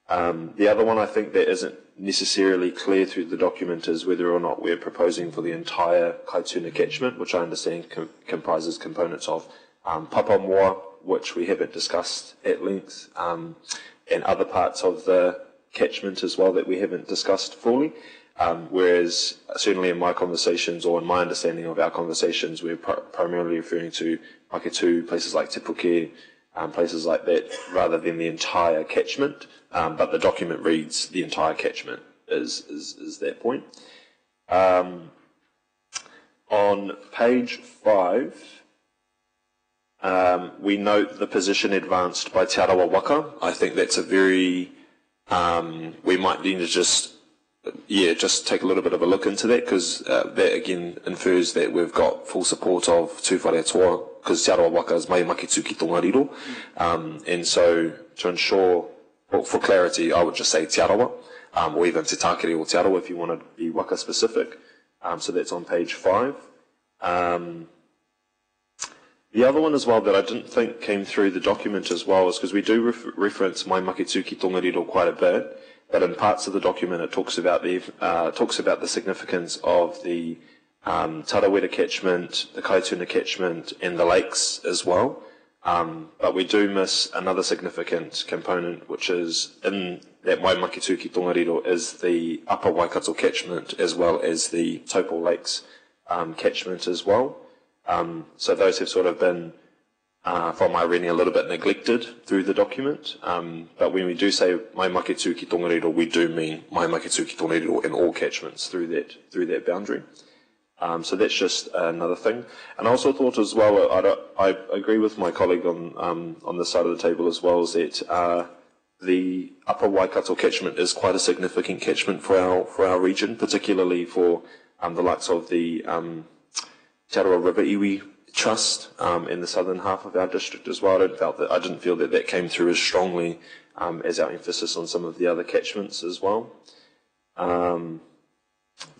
The other one I think that isn't necessarily clear through the document is whether or not we're proposing for the entire Kaituna catchment, which I understand comprises components of Papamoa, which we haven't discussed at length, and other parts of the catchment as well that we haven't discussed fully. Whereas certainly in my conversations, or in my understanding of our conversations, we're primarily referring to Maketu, places like Te Puke, places like that, rather than the entire catchment. But the document reads the entire catchment is that point. On page 5, we note the position advanced by Te Arawa Waka. I think that's a very, we might need to just take a little bit of a look into that, because that again infers that we've got full support of Tū Whare Toa, because Te Arawa Waka is Mai Maketu ki Tongariro. And so to ensure, well, for clarity, I would just say Te Arawa, or even Te Tākere or Te Arawa if you want to be Waka specific. So that's on page 5. The other one as well that I didn't think came through the document as well is because we do reference Mai Maketu ki Tongariro quite a bit, but in parts of the document it talks about the significance of the Tarawera catchment, the Kaituna catchment, and the lakes as well. But we do miss another significant component, which is in that Mai Maketu ki Tongariro is the Upper Waikato catchment as well as the Taupo Lakes catchment as well. So those have sort of been, from my reading, a little bit neglected through the document. But when we do say Mai Maketu ki Tongariro, we do mean Mai Maketu ki Tongariro in all catchments through that boundary. So that's just another thing. And I also thought as well, I agree with my colleague on this side of the table as well, is that the Upper Waikato catchment is quite a significant catchment for our region, particularly for the likes of the Te Arawa River Iwi Trust in the southern half of our district as well. I didn't feel that came through as strongly as our emphasis on some of the other catchments as well. I'm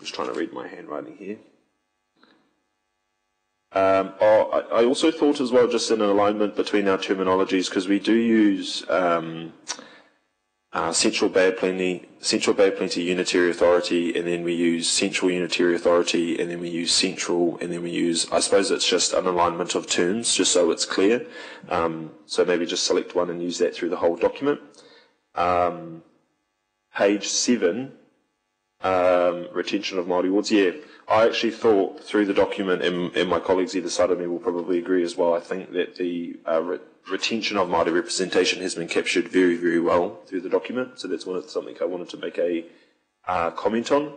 just trying to read my handwriting here. I also thought as well, just in an alignment between our terminologies, because we do use Central Bay of Plenty Unitary Authority, and then we use Central Unitary Authority, and then we use Central, and then we use, I suppose it's just an alignment of terms, just so it's clear. So maybe just select one and use that through the whole document. Page 7, Retention of Māori wards. Yeah, I actually thought through the document, and my colleagues either side of me will probably agree as well, I think that the retention of Māori representation has been captured very, very well through the document. So that's something I wanted to make a comment on.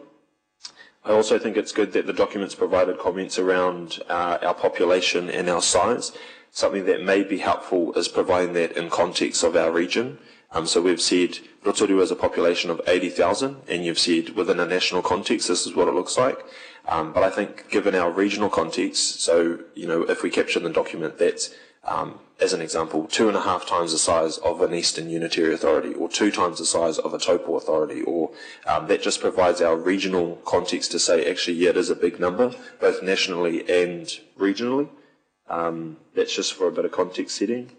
I also think it's good that the documents provided comments around our population and our size. Something that may be helpful is providing that in context of our region. So we've said Rotorua has a population of 80,000, and you've said within a national context this is what it looks like. But I think given our regional context, so if we capture in the document that's, as an example, 2.5 times the size of an Eastern Unitary Authority, or 2 times the size of a Taupo Authority, or that just provides our regional context to say, actually, yeah, it is a big number, both nationally and regionally. That's just for a bit of context setting.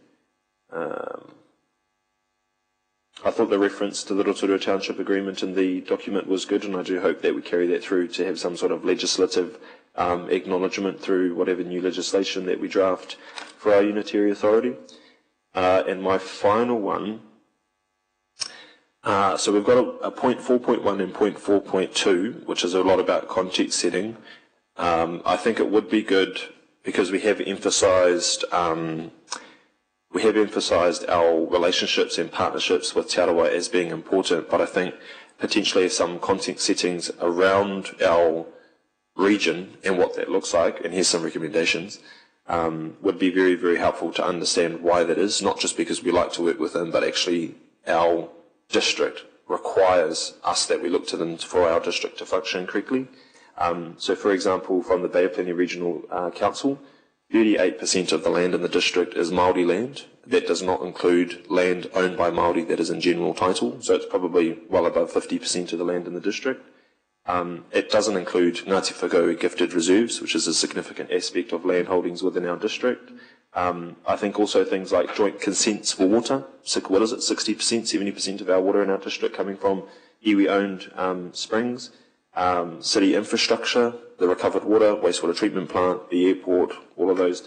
I thought the reference to the Rotorua Township Agreement in the document was good, and I do hope that we carry that through to have some sort of legislative acknowledgement through whatever new legislation that we draft for our Unitary Authority. And my final one, so we've got a point 4.1 and point 4.2, which is a lot about context setting. I think it would be good because we have emphasised our relationships and partnerships with Te Arawa as being important, but I think potentially some context settings around our region and what that looks like, and here's some recommendations, would be very, very helpful to understand why that is, not just because we like to work with them, but actually our district requires us that we look to them for our district to function correctly. So for example, from the Bay of Plenty Regional Council, 38% of the land in the district is Māori land. That does not include land owned by Māori that is in general title, so it's probably well above 50% of the land in the district. It doesn't include Ngāti Whakau gifted reserves, which is a significant aspect of land holdings within our district. I think also things like joint consents for water. What is it, 60%, 70% of our water in our district coming from iwi-owned springs. City infrastructure, the recovered water, wastewater treatment plant, the airport, all of those,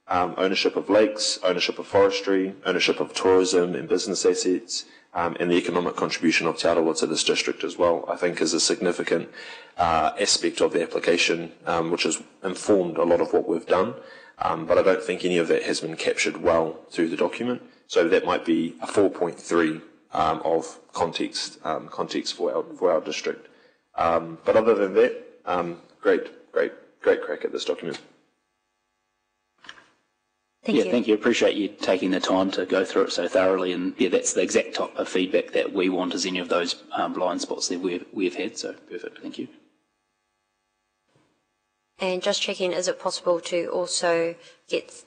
ownership of lakes, ownership of forestry, ownership of tourism and business assets, and the economic contribution of Te Arawa to this district as well, I think is a significant aspect of the application, which has informed a lot of what we've done. But I don't think any of that has been captured well through the document. So that might be a 4.3 of context for our district. But other than that, great crack at this document. Thank you. Appreciate you taking the time to go through it so thoroughly, and that's the exact type of feedback that we want as any of those blind spots that we've had. So perfect. Thank you. And just checking, is it possible to also get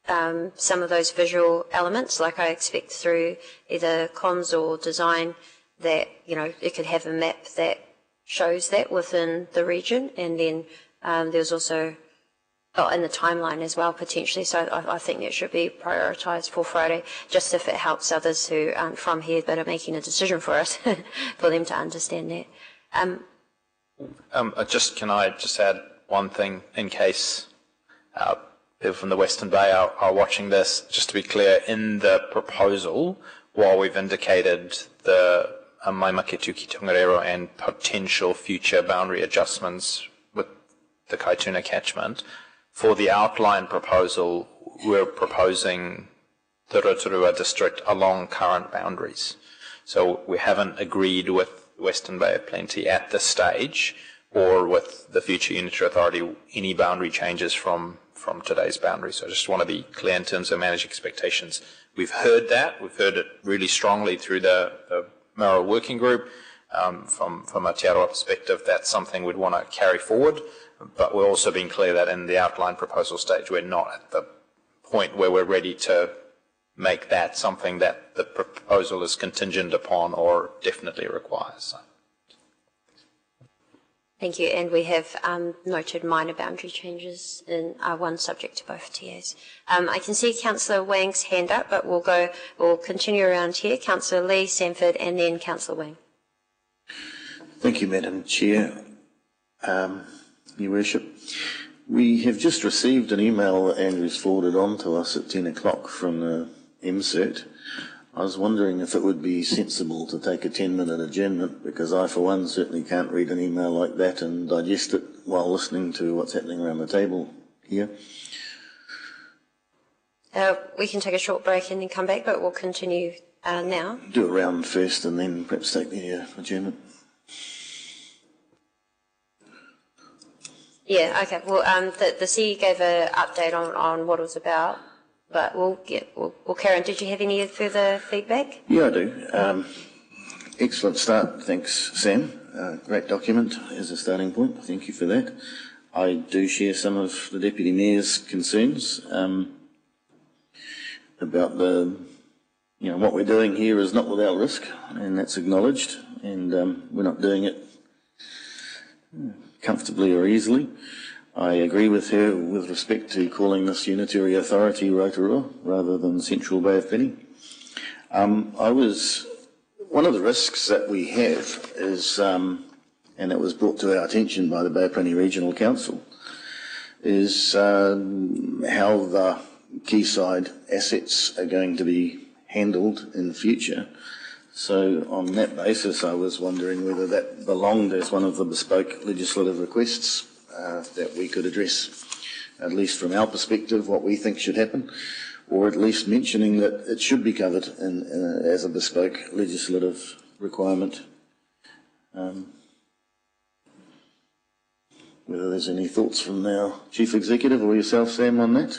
some of those visual elements, like I expect through either comms or design, that it could have a map that shows that within the region, and then there's also in the timeline as well potentially. So I think that should be prioritised for Friday, just if it helps others who aren't from here but are making a decision for us, for them to understand that. Can I just add one thing in case people from the Western Bay are watching this? Just to be clear, in the proposal, while we've indicated the Maimake Tuki Tongariro and potential future boundary adjustments with the Kaituna catchment, for the outline proposal, we're proposing the Rotorua district along current boundaries. So we haven't agreed with Western Bay of Plenty at this stage, or with the future Unitary Authority, any boundary changes from today's boundary. So I just want to be clear in terms of managing expectations. We've heard that. We've heard it really strongly through the Mayoral Working Group. From a Te Arawa perspective, that's something we'd want to carry forward. But we're also being clear that in the outline proposal stage, we're not at the point where we're ready to make that something that the proposal is contingent upon or definitely requires. So. Thank you. And we have noted minor boundary changes in one subject to both TAs. I can see Councillor Wang's hand up, but we'll continue around here. Councillor Lee, Sanford, and then Councillor Wang. Thank you, Madam Chair. Your Worship, we have just received an email that Andrew's forwarded on to us at 10 o'clock from the MCERT. I was wondering if it would be sensible to take a 10-minute adjournment, because I, for one, certainly can't read an email like that and digest it while listening to what's happening around the table here. We can take a short break and then come back, but we'll continue now. Do a round first and then perhaps take the adjournment. Yeah, okay. Well, the CEO gave an update on what it was about, but we'll carry on. Did you have any further feedback? Yeah, I do. Excellent start. Thanks, Sam. Great document as a starting point. Thank you for that. I do share some of the Deputy Mayor's concerns about what we're doing here is not without risk, and that's acknowledged, and we're not doing it comfortably or easily. I agree with her with respect to calling this unitary authority Rotorua rather than Central Bay of Plenty. One of the risks that we have is, and it was brought to our attention by the Bay of Plenty Regional Council, is how the quayside assets are going to be handled in the future. So on that basis, I was wondering whether that belonged as one of the bespoke legislative requests that we could address, at least from our perspective, what we think should happen, or at least mentioning that it should be covered as a bespoke legislative requirement. Whether there's any thoughts from our Chief Executive or yourself, Sam, on that?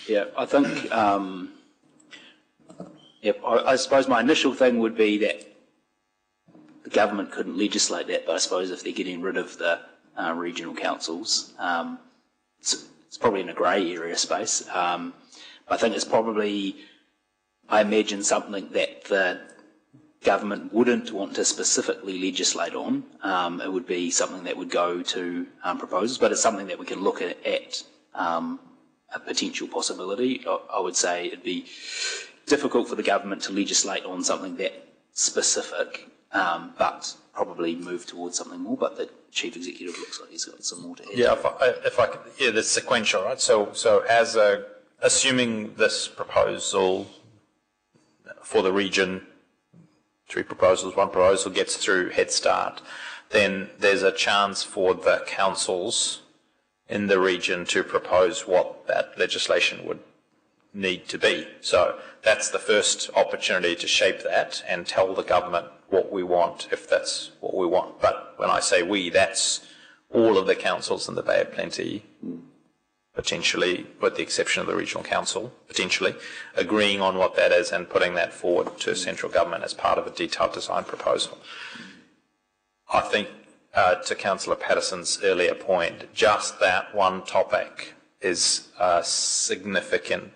Yeah, I think, I suppose my initial thing would be that the government couldn't legislate that, but I suppose if they're getting rid of the regional councils, it's probably in a grey area space. I think it's probably, I imagine, something that the government wouldn't want to specifically legislate on. It would be something that would go to proposals, but it's something that we can look at a potential possibility. I would say it'd be difficult for the government to legislate on something that specific, but probably move towards something more. But the Chief Executive looks like he's got some more to add. Yeah, if I could, the sequential, right? So as assuming this proposal for the region, 3 proposals, 1 proposal gets through Head Start, then there's a chance for the councils in the region to propose what that legislation would need to be. So that's the first opportunity to shape that and tell the government what we want, if that's what we want. But when I say we, that's all of the councils in the Bay of Plenty, potentially, with the exception of the Regional Council, potentially, agreeing on what that is and putting that forward to central government as part of a detailed design proposal. I think, to Councillor Patterson's earlier point, just that one topic is a significant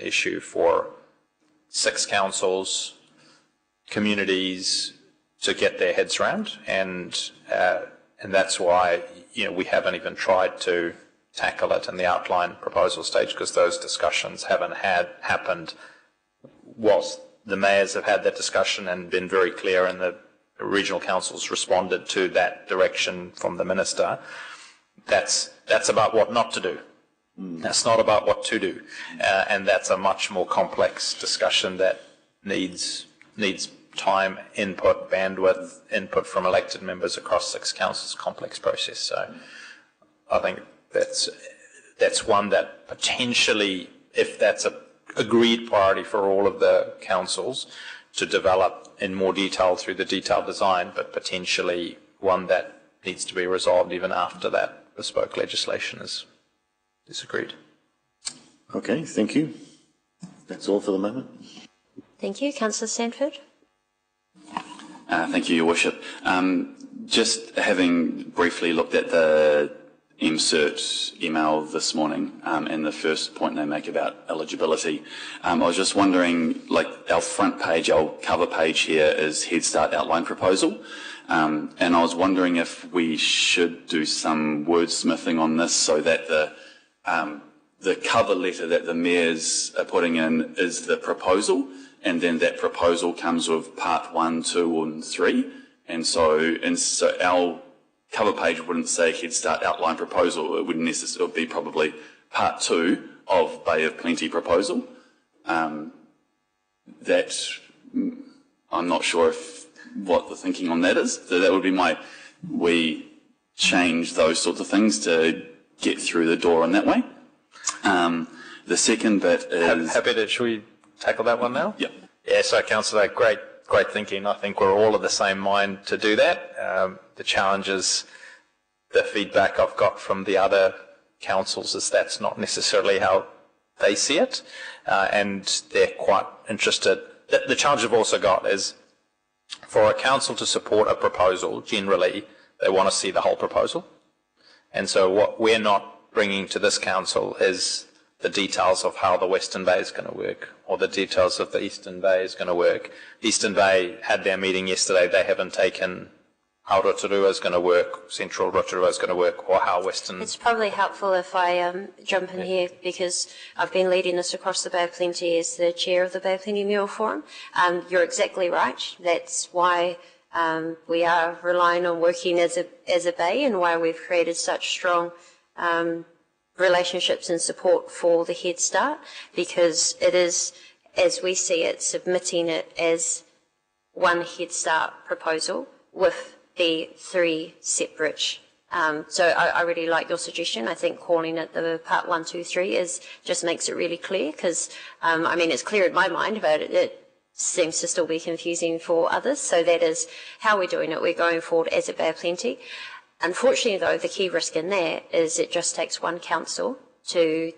issue for 6 councils, communities to get their heads around, and that's why we haven't even tried to tackle it in the outline proposal stage, because those discussions haven't happened whilst the mayors have had that discussion and been very clear, and the regional councils responded to that direction from the minister. That's about what not to do. That's not about what to do, and that's a much more complex discussion that needs time, input, bandwidth, input from elected members across 6 councils. Complex process. So I think that's one that potentially, if that's a agreed priority for all of the councils to develop in more detail through the detailed design, but potentially one that needs to be resolved even after that bespoke legislation is agreed. Okay, thank you. That's all for the moment. Thank you. Councillor Sanford. Thank you, Your Worship. Just having briefly looked at the MCERT email this morning and the first point they make about eligibility, I was just wondering, like our front page, our cover page here is Head Start outline proposal, and I was wondering if we should do some wordsmithing on this so that the cover letter that the mayors are putting in is the proposal, and then that proposal comes with part 1, 2 and 3, and so our cover page wouldn't say Head Start outline proposal. It wouldn't necessarily be probably part 2 of Bay of Plenty proposal. that I'm not sure what the thinking on that is. So that would be we change those sorts of things to get through the door in that way. The second bit is... Should we tackle that one now? Yeah. Yeah, so Councillor, great thinking. I think we're all of the same mind to do that. The challenge is the feedback I've got from the other councils is that's not necessarily how they see it, and they're quite interested. The challenge I've also got is for a council to support a proposal, generally, they want to see the whole proposal. And so what we're not bringing to this council is the details of how the Western Bay is going to work, or the details of the Eastern Bay is going to work. Eastern Bay had their meeting yesterday. They haven't taken how Rotorua is going to work, Central Rotorua is going to work, or how Western... It's probably helpful if I jump in here, because I've been leading this across the Bay of Plenty as the chair of the Bay of Plenty Mural Forum. You're exactly right. That's why we are relying on working as a bay, and why we've created such strong relationships and support for the Head Start, because it is, as we see it, submitting it as one Head Start proposal with the three separate. So I really like your suggestion. I think calling it the part 1, 2, 3 just makes it really clear, because I mean, it's clear in my mind, but it seems to still be confusing for others. So that is how we're doing it. We're going forward as a Bay of Plenty. Unfortunately, though, the key risk in that is it just takes one council to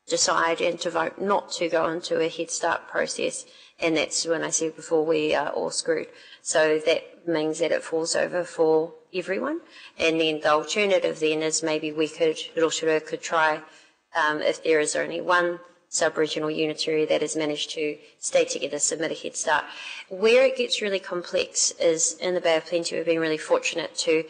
decide and to vote not to go into a Head Start process, and that's when I said before we are all screwed. So that means that it falls over for everyone, and then the alternative then is maybe Rotorua could try, if there is only one sub-regional unit area that has managed to stay together, submit a Head Start. Where it gets really complex is in the Bay of Plenty. We've been really fortunate to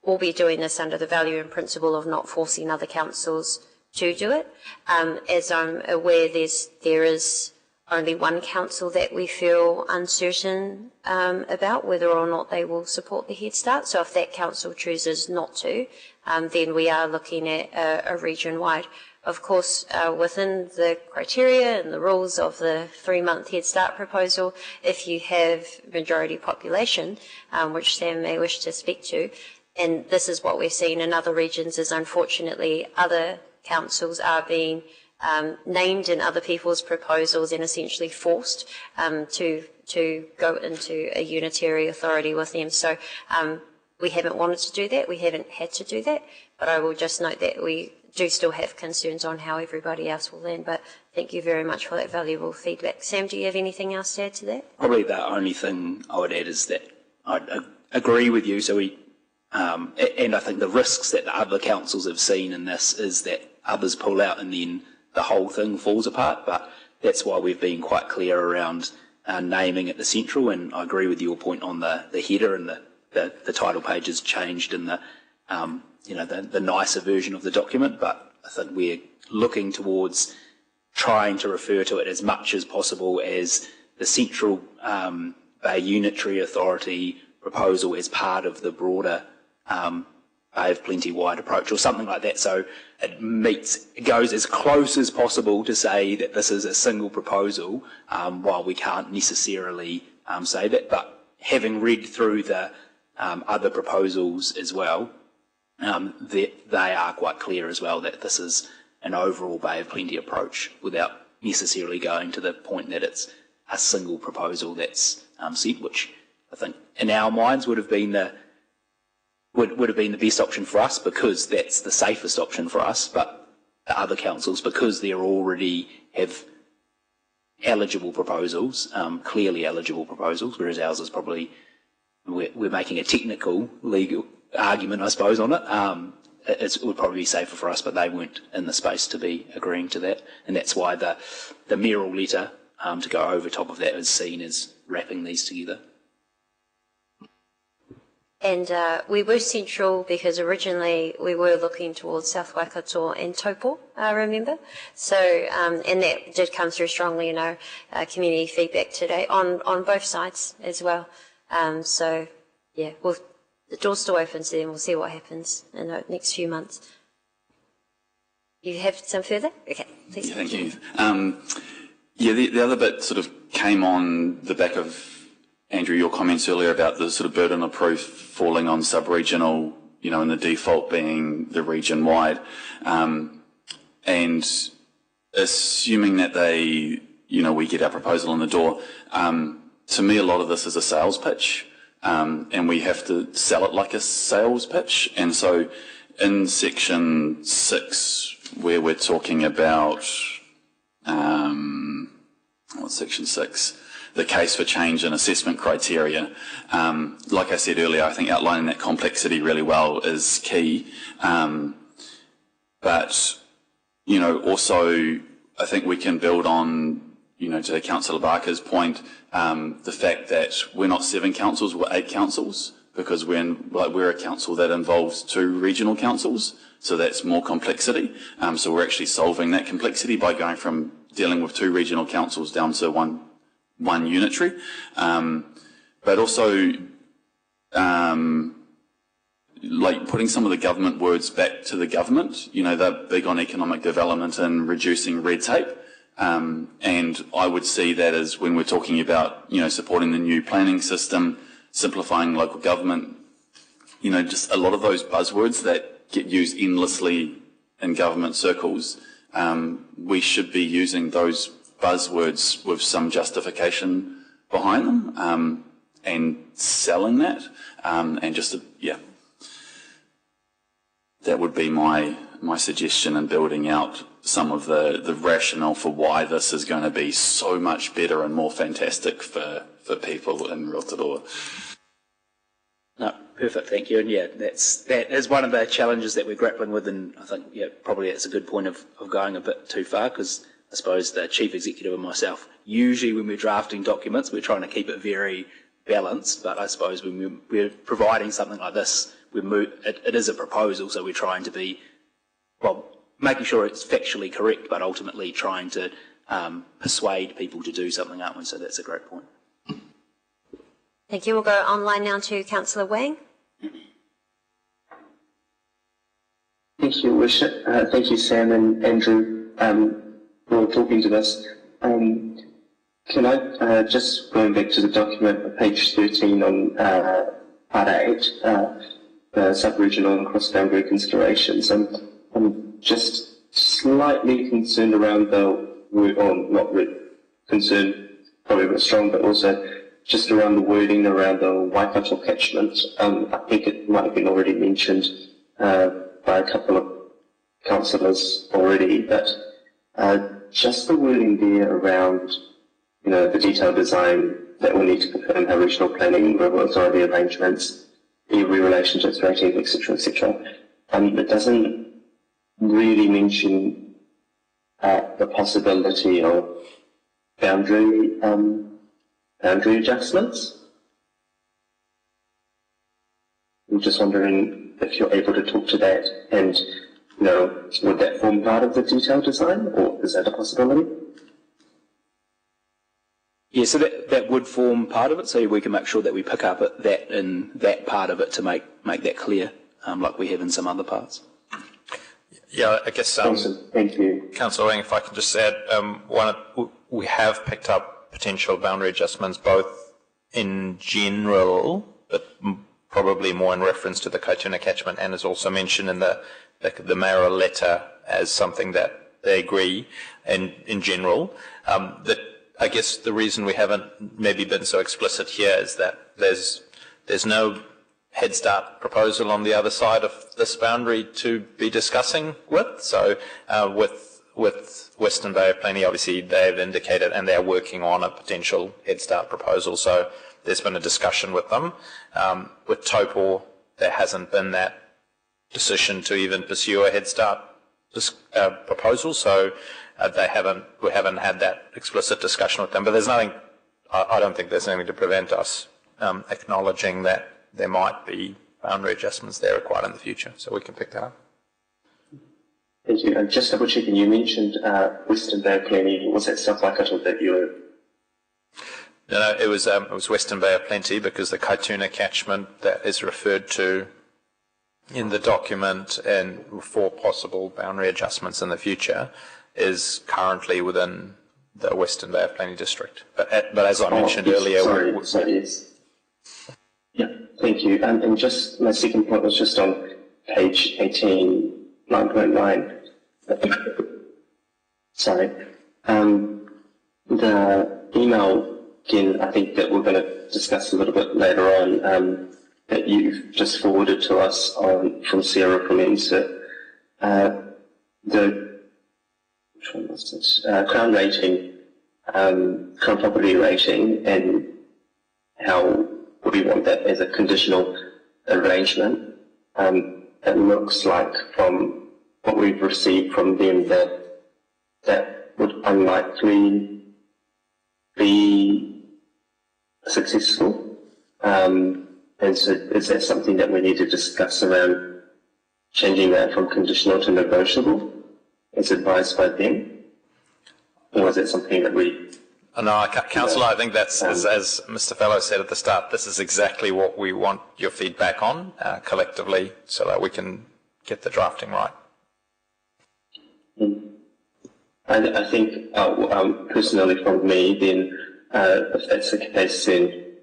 all be doing this under the value and principle of not forcing other councils to do it. As I'm aware, there is only one council that we feel uncertain about whether or not they will support the Head Start. So if that council chooses not to, then we are looking at a region-wide. Of course, within the criteria and the rules of the 3-month Head Start proposal, if you have majority population, which Sam may wish to speak to, and this is what we're seeing in other regions, is unfortunately other councils are being named in other people's proposals and essentially forced to go into a unitary authority with them. So we haven't wanted to do that. We haven't had to do that. But I will just note that we do still have concerns on how everybody else will land. But thank you very much for that valuable feedback. Sam, do you have anything else to add to that? Probably the only thing I would add is that I agree with you. So and I think the risks that the other councils have seen in this is that others pull out and then the whole thing falls apart. But that's why we've been quite clear around naming it the Central. And I agree with your point on the header, and the title page has changed in the nicer version of the document. But I think we're looking towards trying to refer to it as much as possible as the Central Bay Unitary Authority proposal as part of the broader Bay of Plenty wide approach, or something like that. So it goes as close as possible to say that this is a single proposal, while we can't necessarily say that. But having read through the other proposals as well, they are quite clear as well that this is an overall Bay of Plenty approach, without necessarily going to the point that it's a single proposal that's set, which I think in our minds would have been the best option for us, because that's the safest option for us. But the other councils, because they already have eligible proposals, clearly eligible proposals, whereas ours is probably, we're making a technical legal argument, I suppose, on it. It would probably be safer for us, but they weren't in the space to be agreeing to that, and that's why the mayoral letter to go over top of that is seen as wrapping these together. And we were central because originally we were looking towards South Waikato and Taupo, remember? So, and that did come through strongly in our community feedback today on both sides as well. So, yeah, the door's still open to them. We'll see what happens in the next few months. You have some further? Okay, please. Yeah, thank you. Yeah, the other bit sort of came on the back of, Andrew, your comments earlier about the sort of burden of proof falling on sub-regional, and the default being the region-wide. And assuming that we get our proposal in the door, to me a lot of this is a sales pitch, and we have to sell it like a sales pitch. And so in section 6, where we're talking about, what's section 6? The case for change in assessment criteria. Like I said earlier, I think outlining that complexity really well is key. But, also I think we can build on, to Councillor Barker's point, the fact that we're not 7 councils, we're 8 councils, because we're a council that involves 2 regional councils, so that's more complexity. So we're actually solving that complexity by going from dealing with 2 regional councils down to one unitary. But also, like putting some of the government words back to the government. They're big on economic development and reducing red tape. And I would see that as when we're talking about, supporting the new planning system, simplifying local government, just a lot of those buzzwords that get used endlessly in government circles, we should be using those buzzwords with some justification behind them, and selling that, and just, that would be my suggestion in building out some of the rationale for why this is going to be so much better and more fantastic for people in Rotorua. No, perfect, thank you. And that is one of the challenges that we're grappling with, and I think probably it's a good point of going a bit too far, because I suppose the Chief Executive and myself, usually when we're drafting documents, we're trying to keep it very balanced, but I suppose when we're providing something like this, it is a proposal, so we're trying to be, making sure it's factually correct, but ultimately trying to persuade people to do something, aren't we? So that's a great point. Thank you. We'll go online now to Councillor Wang. Thank you, Worship. Thank you, Sam and Andrew, for talking to us. Can I, just going back to the document, page 13 on part 8, the sub-regional and cross-boundary considerations, I'm just slightly concerned around the word, or not concerned, probably a bit strong, but also just around the wording around the Waikato catchment. I think it might have been already mentioned by a couple of councillors already, but just the wording there around, the detailed design that will need to confirm how regional planning, local authority arrangements, iwi relationships, ratings, etc., etc. It doesn't really mention the possibility of boundary adjustments. I'm just wondering if you're able to talk to that, and would that form part of the detailed design, or is that a possibility? Yeah, so that would form part of it, so we can make sure that we pick up that in that part of it to make that clear, like we have in some other parts. Yeah, I guess. Awesome. Thank you, Councillor Wang, if I can just add, we have picked up potential boundary adjustments both in general, but probably more in reference to the Kaituna catchment, and is also mentioned in the mayoral letter as something that they agree in general. That I guess the reason we haven't maybe been so explicit here is that there's no Head Start proposal on the other side of this boundary to be discussing with. So with Western Bay of Plenty, obviously they've indicated and they're working on a potential Head Start proposal. So there's been a discussion with them. With Taupo, there hasn't been that decision to even pursue a Head Start proposal. So we haven't had that explicit discussion with them. But there's nothing. I don't think there's anything to prevent us acknowledging that there might be boundary adjustments there required in the future, so we can pick that up. Thank you. And just double checking, you mentioned Western Bay of Plenty. Was that South Waikato that you were? No, it was Western Bay of Plenty, because the Kaituna catchment that is referred to in the document and for possible boundary adjustments in the future is currently within the Western Bay of Plenty district. But as I mentioned earlier, sorry, yes. Yeah, thank you. And just my second point was just on page 18, 9.9. Sorry. The email, again, I think that we're going to discuss a little bit later on, that you've just forwarded to us from Sarah from NSIP, which one was this? Crown rating, Crown property rating, and how we want that as a conditional arrangement. It looks like from what we've received from them that would unlikely be successful. And so is that something that we need to discuss around changing that from conditional to negotiable as advised by them? Or is it something that we... No, Councillor, I think that's, as Mr. Fellow said at the start, this is exactly what we want your feedback on collectively so that we can get the drafting right. I think personally from me, then if that's the case, then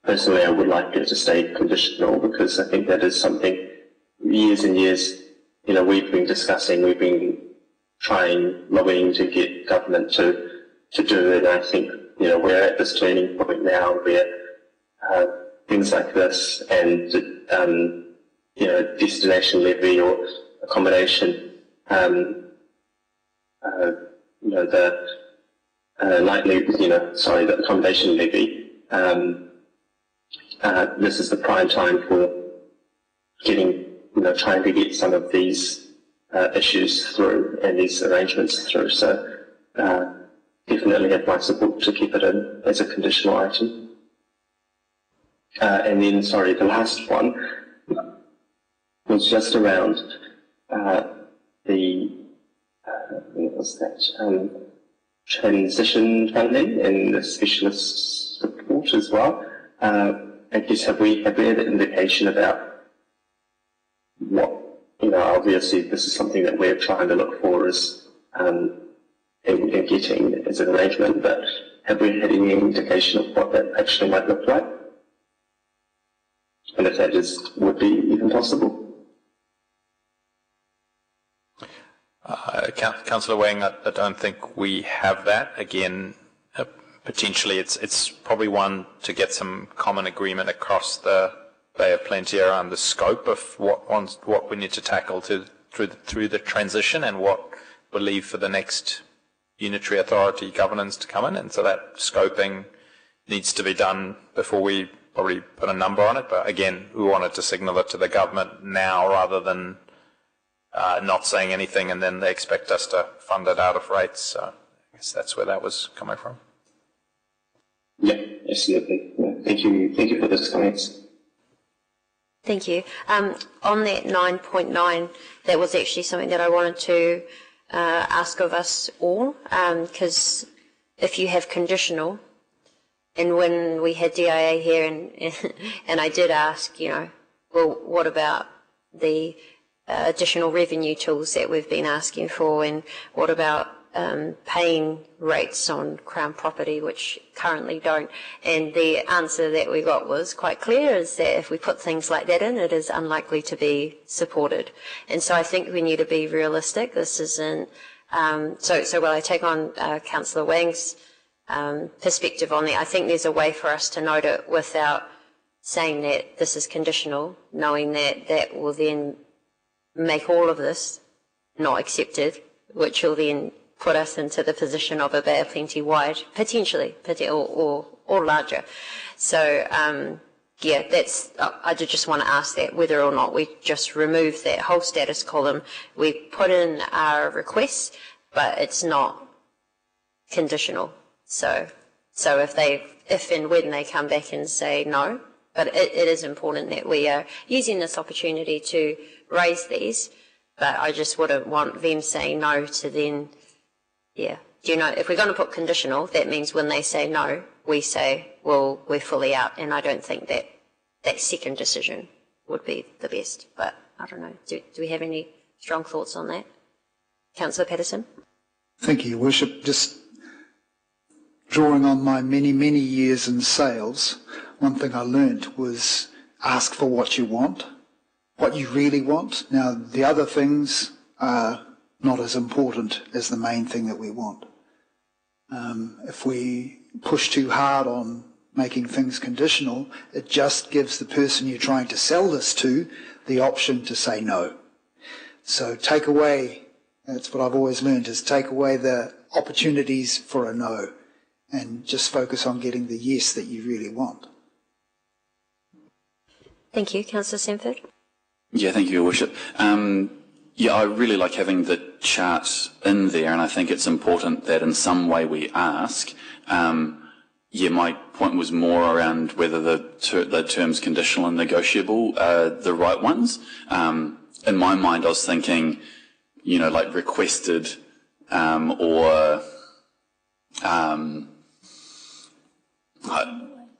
personally I would like it to stay conditional, because I think that is something years and years we've been discussing, we've been trying, lobbying to get government to do, and I think we're at this turning point now where things like this and destination levy or accommodation, the accommodation levy, this is the prime time for getting, trying to get some of these issues through and these arrangements through. So definitely have my support to keep it in as a conditional item. And then, the last one was just around transition funding and the specialist support as well. I guess have we had an indication about what, obviously this is something that we're trying to look for as in getting as an arrangement, but have we had any indication of what that actually might look like? And if that would be even possible? Councillor Wang, I don't think we have that. Again, potentially it's probably one to get some common agreement across the Bay of Plenty around the scope of what we need to tackle through the transition and what we leave for the next unitary authority governance to come in. And so that scoping needs to be done before we probably put a number on it. But again, we wanted to signal it to the government now rather than not saying anything and then they expect us to fund it out of rates. So I guess that's where that was coming from. Yeah, absolutely. Yeah, thank you for those comments. Thank you. On that 9.9, that was actually something that I wanted to ask of us all, because if you have conditional, and when we had DIA here and I did ask, well, what about the additional revenue tools that we've been asking for, and what about paying rates on Crown property, which currently don't? And the answer that we got was quite clear, is that if we put things like that in, it is unlikely to be supported. And so I think we need to be realistic. This isn't, so while I take on Councillor Wang's perspective on that, I think there's a way for us to note it without saying that this is conditional, knowing that that will then make all of this not accepted, which will then put us into the position of a Bay of Plenty wide, potentially, or larger. So, I did just want to ask that, whether or not we just remove that whole status column. We put in our requests, but it's not conditional. So if and when they come back and say no, but it is important that we are using this opportunity to raise these, but I just wouldn't want them saying no to then, if we're going to put conditional, that means when they say no, we say, well, we're fully out, and I don't think that second decision would be the best. But I don't know, do we have any strong thoughts on that? Councillor Patterson? Thank you, Your Worship. Just drawing on my many, many years in sales, one thing I learnt was ask for what you want, what you really want. Now, the other things are not as important as the main thing that we want. If we push too hard on making things conditional, it just gives the person you're trying to sell this to the option to say no. So take away, that's what I've always learned, is take away the opportunities for a no and just focus on getting the yes that you really want. Thank you. Councillor Sanford. Yeah, thank you, Your Worship. Yeah, I really like having the chart in there, and I think it's important that in some way we ask. Yeah, my point was more around whether the terms conditional and negotiable are the right ones. In my mind, I was thinking, you know, like requested or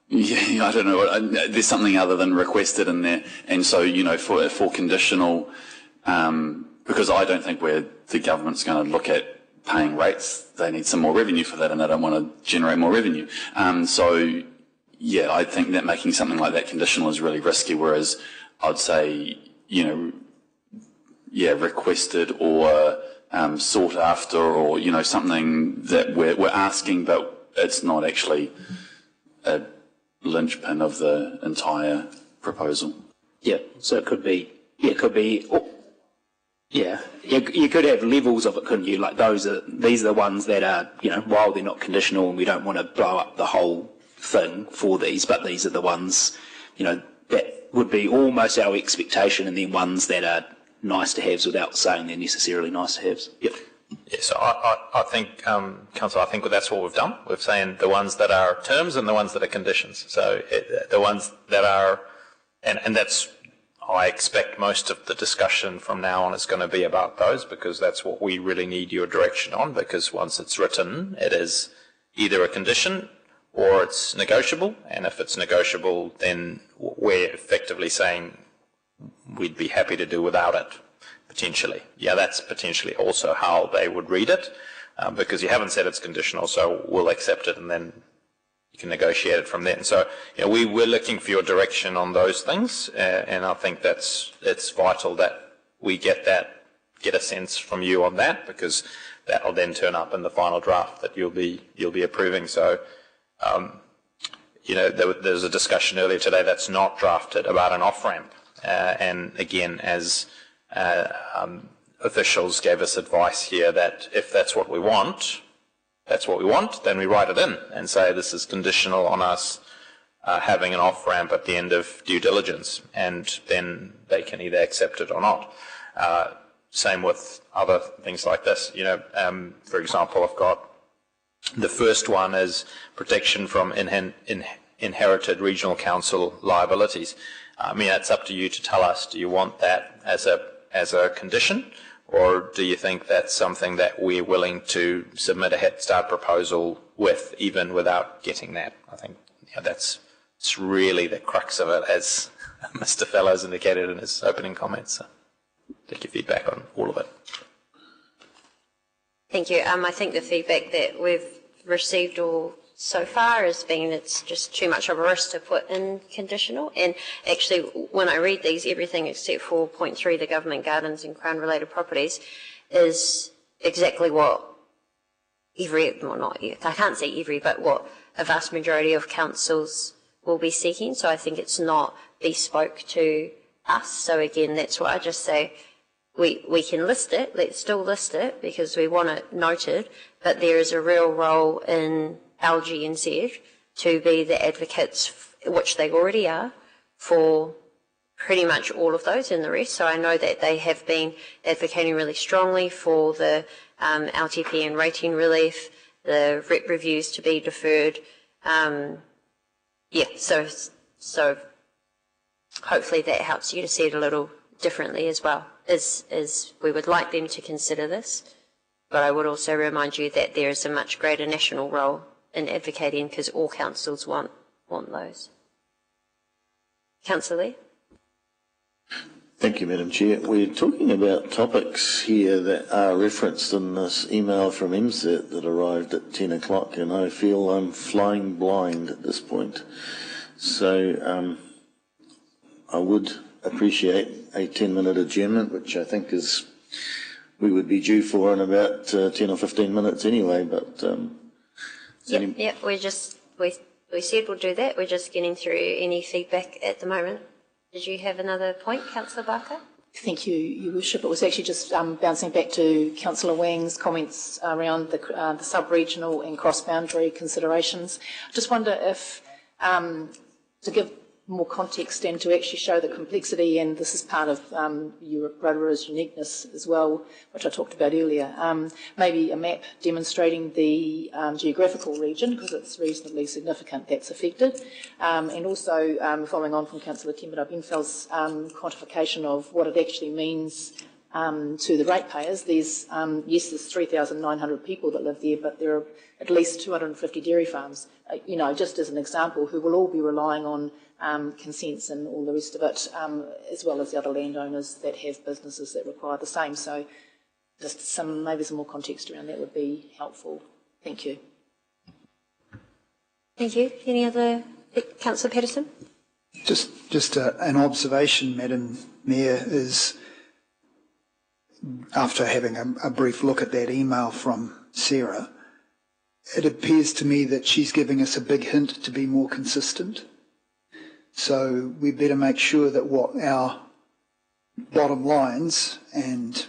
yeah, I don't know. There's something other than requested in there, and so you know, for conditional, because I don't think the government's going to look at paying rates. They need some more revenue for that, and they don't want to generate more revenue. So yeah, I think that making something like that conditional is really risky. Whereas I'd say, you know, yeah, requested or sought after, or you know, something that we're asking, but it's not actually a linchpin of the entire proposal. Yeah, so it could be, you could have levels of it, couldn't you? Like these are the ones that are, you know, while they're not conditional and we don't want to blow up the whole thing for these, but these are the ones, you know, that would be almost our expectation, and then ones that are nice to haves without saying they're necessarily nice to haves. Yep. Yeah, so I think, Councillor, I think that's what we've done. We've saying the ones that are terms and the ones that are conditions. So the ones that are, and that's, I expect most of the discussion from now on is going to be about those, because that's what we really need your direction on, because once it's written, it is either a condition or it's negotiable, and if it's negotiable, then we're effectively saying we'd be happy to do without it. Potentially. Yeah, that's potentially also how they would read it, because you haven't said it's conditional, so we'll accept it and then you can negotiate it from there. And so, you know, we're looking for your direction on those things, and I think it's vital that we get a sense from you on that, because that will then turn up in the final draft that you'll be approving. So, you know, there's a discussion earlier today that's not drafted about an off-ramp, and again, as officials gave us advice here that if that's what we want, then we write it in and say this is conditional on us having an off-ramp at the end of due diligence, and then they can either accept it or not. Same with other things like this. You know, for example, I've got the first one is protection from inherited regional council liabilities. I mean, it's up to you to tell us, do you want that as a condition, or do you think that's something that we're willing to submit a Head Start proposal with, even without getting that? I think it's really the crux of it, as Mr. Fellows indicated in his opening comments. So take your feedback on all of it. Thank you. I think the feedback that we've received all so far has been it's just too much of a risk to put in conditional. And actually, when I read these, everything except for point 3, the government gardens and Crown-related properties, is exactly what I can't say every, but what a vast majority of councils will be seeking. So I think it's not bespoke to us. So again, that's why I just say we can list it, let's still list it because we want it noted, but there is a real role in LGNZ to be the advocates, which they already are, for pretty much all of those and the rest. So I know that they have been advocating really strongly for the LTP and rating relief, the rep reviews to be deferred. So hopefully that helps you to see it a little differently as well, as we would like them to consider this. But I would also remind you that there is a much greater national role in advocating, because all councils want those. Councillor Lee? Thank you, Madam Chair. We're talking about topics here that are referenced in this email from MSET that arrived at 10 o'clock, and I feel I'm flying blind at this point. So I would appreciate a 10-minute adjournment, which I think is we would be due for in about 10 or 15 minutes anyway. But we said we'll do that. We're just getting through any feedback at the moment. Did you have another point, Councillor Barker? Thank you, Your Worship. It was actually just bouncing back to Councillor Wang's comments around the sub-regional and cross-boundary considerations. I just wonder if, to give more context and to actually show the complexity, and this is part of Rotorua's uniqueness as well, which I talked about earlier, maybe a map demonstrating the geographical region, because it's reasonably significant that's affected, and also following on from Councillor Tembera Benfell's quantification of what it actually means to the ratepayers. There's 3,900 people that live there, but there are at least 250 dairy farms, just as an example, who will all be relying on consents and all the rest of it, as well as the other landowners that have businesses that require the same. So just maybe some more context around that would be helpful. Thank you. Thank you. Any other? Councillor Patterson? Just an observation, Madam Mayor, is after having a brief look at that email from Sarah, it appears to me that she's giving us a big hint to be more consistent. So we better make sure that what our bottom lines and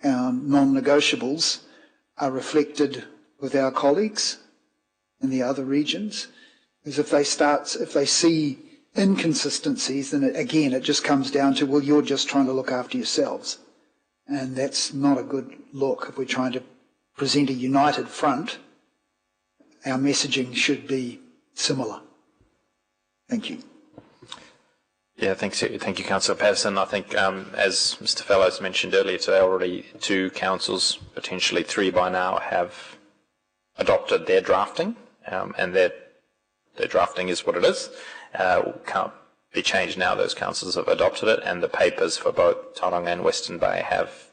our non-negotiables are reflected with our colleagues in the other regions. Because if they see inconsistencies, then it just comes down to, well, you're just trying to look after yourselves. And that's not a good look. If we're trying to present a united front, our messaging should be similar. Thank you. Yeah, thank you, Councillor Patterson. I think, as Mr. Fellows mentioned earlier today, already 2 councils, potentially 3 by now, have adopted their drafting, and their drafting is what it is. Can't be changed now. Those councils have adopted it, and the papers for both Tauranga and Western Bay have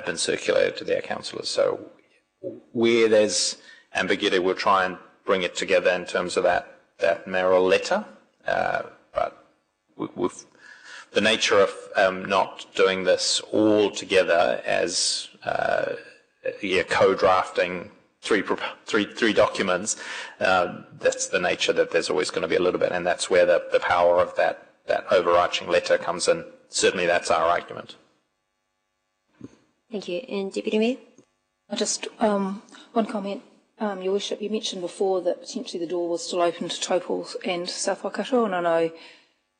been circulated to their councillors. So where there's ambiguity, we'll try and bring it together in terms of that mayoral letter. But with the nature of not doing this all together as co-drafting three documents, that's the nature that there's always going to be a little bit, and that's where the power of that overarching letter comes in. Certainly that's our argument. Thank you. And Deputy Mayor? Just one comment. Your Worship, you mentioned before that potentially the door was still open to Taupō and South Waikato, and I know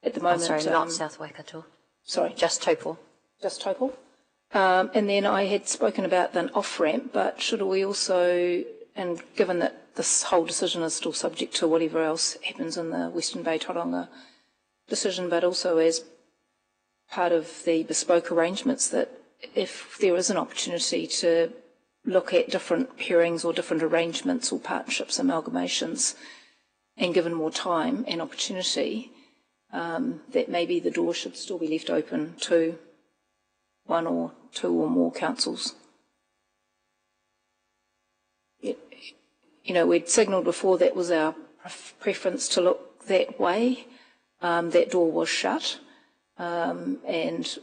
at the moment... not South Waikato. Sorry? Just Taupō. Just Taupō. And then I had spoken about an off-ramp, but should we also, and given that this whole decision is still subject to whatever else happens in the Western Bay Tauranga decision, but also as part of the bespoke arrangements, that if there is an opportunity to look at different pairings or different arrangements or partnerships, amalgamations, and given more time and opportunity, that maybe the door should still be left open to 1 or 2 or more councils. We'd signalled before that was our preference to look that way. That door was shut, and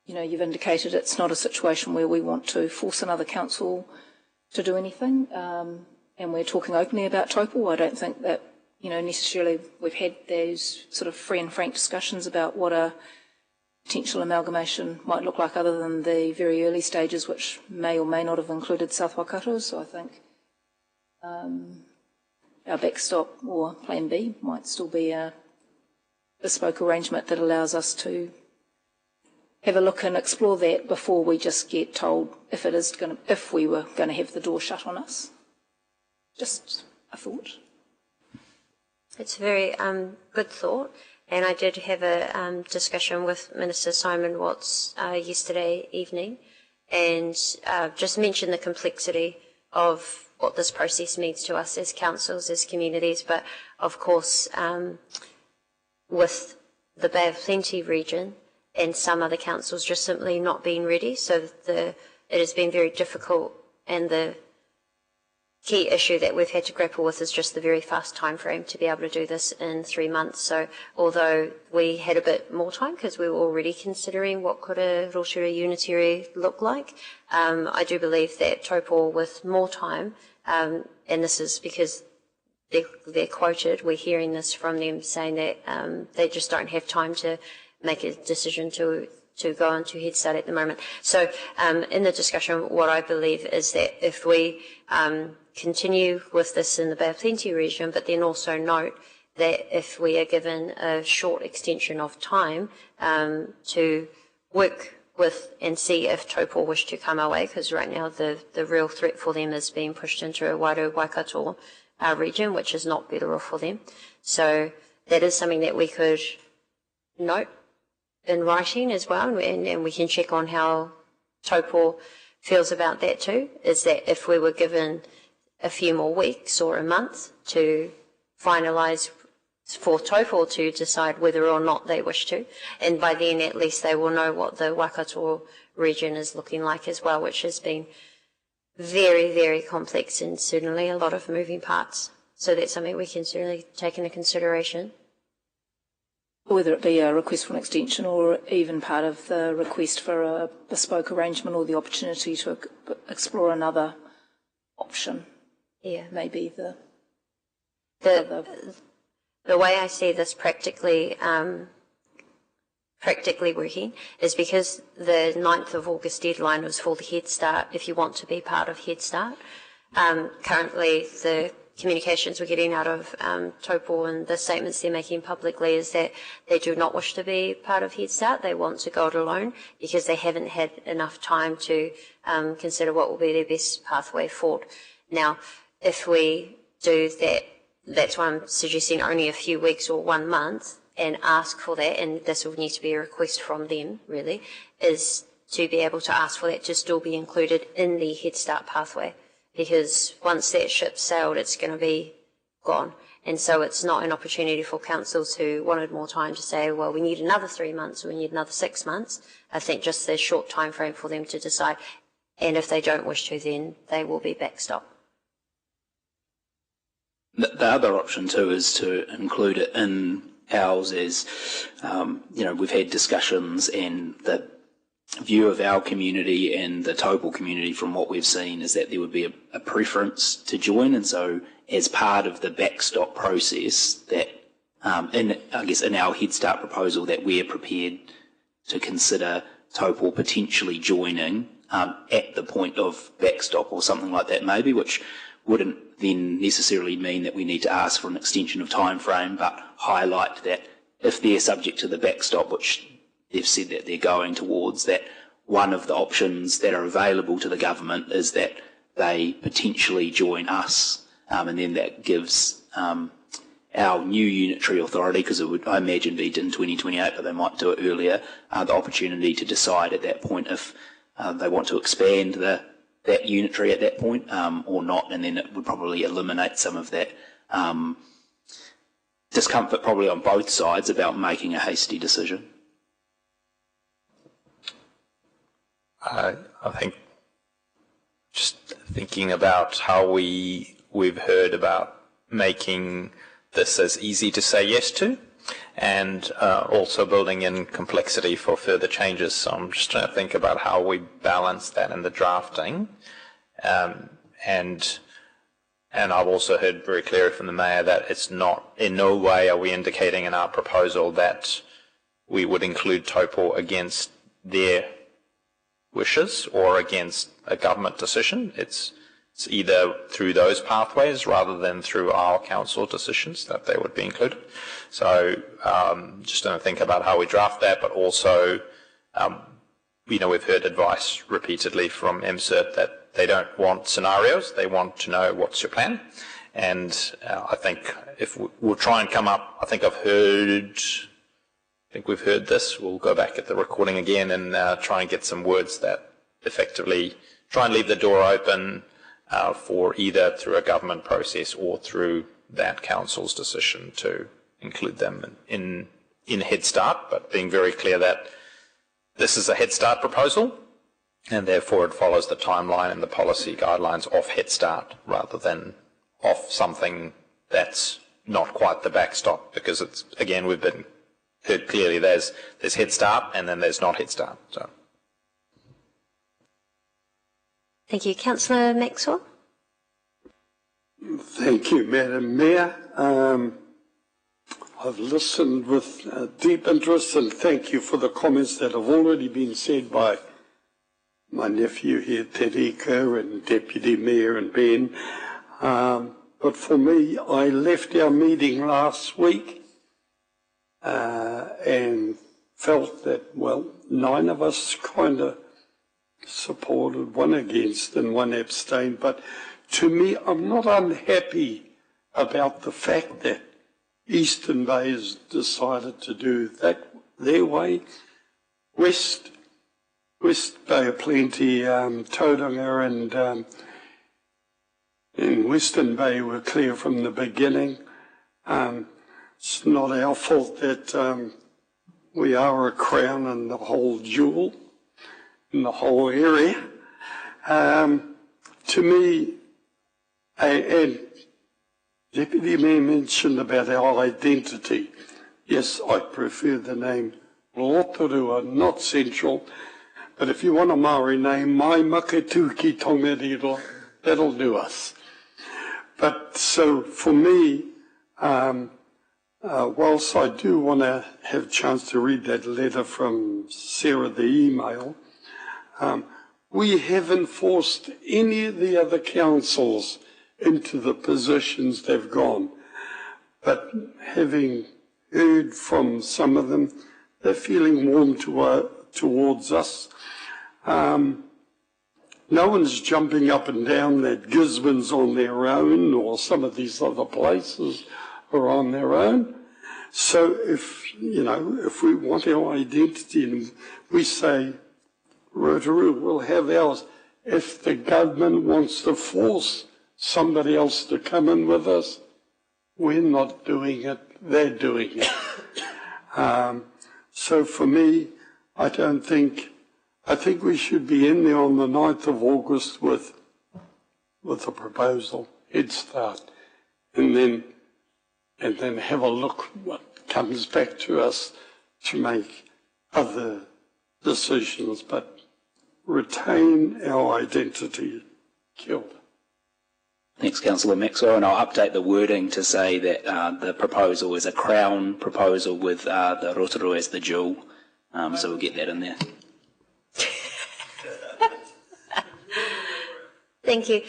you've indicated it's not a situation where we want to force another council to do anything, and we're talking openly about Taupō. I don't think that necessarily we've had those sort of free and frank discussions about what a potential amalgamation might look like, other than the very early stages, which may or may not have included South Waikato. So I think our backstop or Plan B might still be a bespoke arrangement that allows us to have a look and explore that before we just get told if we were going to have the door shut on us. Just a thought. It's a very good thought. And I did have a discussion with Minister Simon Watts yesterday evening, and just mentioned the complexity of what this process means to us as councils, as communities, but of course with the Bay of Plenty region and some other councils just simply not being ready. So it has been very difficult, and the key issue that we've had to grapple with is just the very fast time frame to be able to do this in 3 months. So although we had a bit more time because we were already considering what could a Rotorua unitary look like, I do believe that Taupo with more time, and this is because they're quoted, we're hearing this from them saying that they just don't have time to make a decision to go into Head Start at the moment. So in the discussion, what I believe is that if we continue with this in the Bay of Plenty region, but then also note that if we are given a short extension of time to work with and see if Taupo wish to come our way, because right now the real threat for them is being pushed into a Wairu Waikato region, which is not better off for them. So that is something that we could note in writing as well, and we can check on how Taupo feels about that too, is that if we were given a few more weeks or a month to finalise for Taupo to decide whether or not they wish to, and by then at least they will know what the Waikato region is looking like as well, which has been very, very complex and certainly a lot of moving parts. So that's something we can certainly take into consideration. Whether it be a request for an extension or even part of the request for a bespoke arrangement or the opportunity to explore another option. Yeah. Maybe the way I see this practically working is because the 9th of August deadline was for the Head Start, if you want to be part of Head Start. Currently, the communications we're getting out of Taupo and the statements they're making publicly is that they do not wish to be part of Head Start. They want to go it alone because they haven't had enough time to consider what will be their best pathway forward. Now, if we do that, that's why I'm suggesting only a few weeks or 1 month and ask for that, and this will need to be a request from them, really, is to be able to ask for that to still be included in the Head Start pathway. Because once that ship sailed, it's going to be gone. And so it's not an opportunity for councils who wanted more time to say, well, we need another 3 months, or we need another 6 months. I think just the short time frame for them to decide. And if they don't wish to, then they will be backstopped. The other option too is to include it in ours as, we've had discussions, and the view of our community and the Taupo community from what we've seen is that there would be a preference to join, and so as part of the backstop process that in our Head Start proposal that we're prepared to consider Taupo potentially joining at the point of backstop or something like that maybe, which wouldn't then necessarily mean that we need to ask for an extension of time frame, but highlight that if they're subject to the backstop, which they've said that they're going towards, that one of the options that are available to the government is that they potentially join us, and then that gives our new unitary authority, because it would, I imagine, be in 2028, but they might do it earlier, the opportunity to decide at that point if they want to expand that unitary at that point or not, and then it would probably eliminate some of that discomfort probably on both sides about making a hasty decision. I think just thinking about how we've heard about making this as easy to say yes to, and also building in complexity for further changes. So I'm just trying to think about how we balance that in the drafting. And I've also heard very clearly from the Mayor that it's not, in no way are we indicating in our proposal that we would include Taupo against their wishes or against a government decision. It's either through those pathways rather than through our council decisions that they would be included. So just going to think about how we draft that, but also, we've heard advice repeatedly from MCERT that they don't want scenarios, they want to know what's your plan. And I think if we'll try and come up, I think we've heard this. We'll go back at the recording again and try and get some words that effectively try and leave the door open for either through a government process or through that council's decision to include them in in Head Start, but being very clear that this is a Head Start proposal, and therefore it follows the timeline and the policy guidelines of Head Start rather than off something that's not quite the backstop, because it's, again, we've been heard clearly there's Head Start and then there's not Head Start. So. Thank you. Councillor Maxwell? Thank you, Madam Mayor. I've listened with deep interest, and thank you for the comments that have already been said by my nephew here, Terika, and Deputy Mayor and Ben. But for me, I left our meeting last week and felt that, well, 9 of us kind of supported, 1 against and 1 abstained. But to me, I'm not unhappy about the fact that Eastern Bay has decided to do that their way. West Bay of Plenty, Tauranga and Western Bay were clear from the beginning. It's not our fault that we are a crown and the whole jewel in the whole area. To me, and Deputy Mayor mentioned about our identity. Yes, I prefer the name Rotorua, not Central. But if you want a Maori name, Mai Makatuki Tongariro, that'll do us. But so for me, whilst I do want to have a chance to read that letter from Sarah, the email, we haven't forced any of the other councils into the positions they've gone. But having heard from some of them, they're feeling warm towards us. No one's jumping up and down that Gisborne's on their own, or some of these other places are on their own. So if we want our identity and we say Rotorua will have ours, if the government wants to force somebody else to come in with us, we're not doing it, they're doing it. So for me, I think we should be in there on the 9th of August with a proposal, Head Start, and then have a look what comes back to us to make other decisions, but retain our identity. Kia ora. Thanks, Councillor Maxwell, and I'll update the wording to say that the proposal is a Crown proposal with the Rotorua as the jewel, so we'll get that in there. Thank you.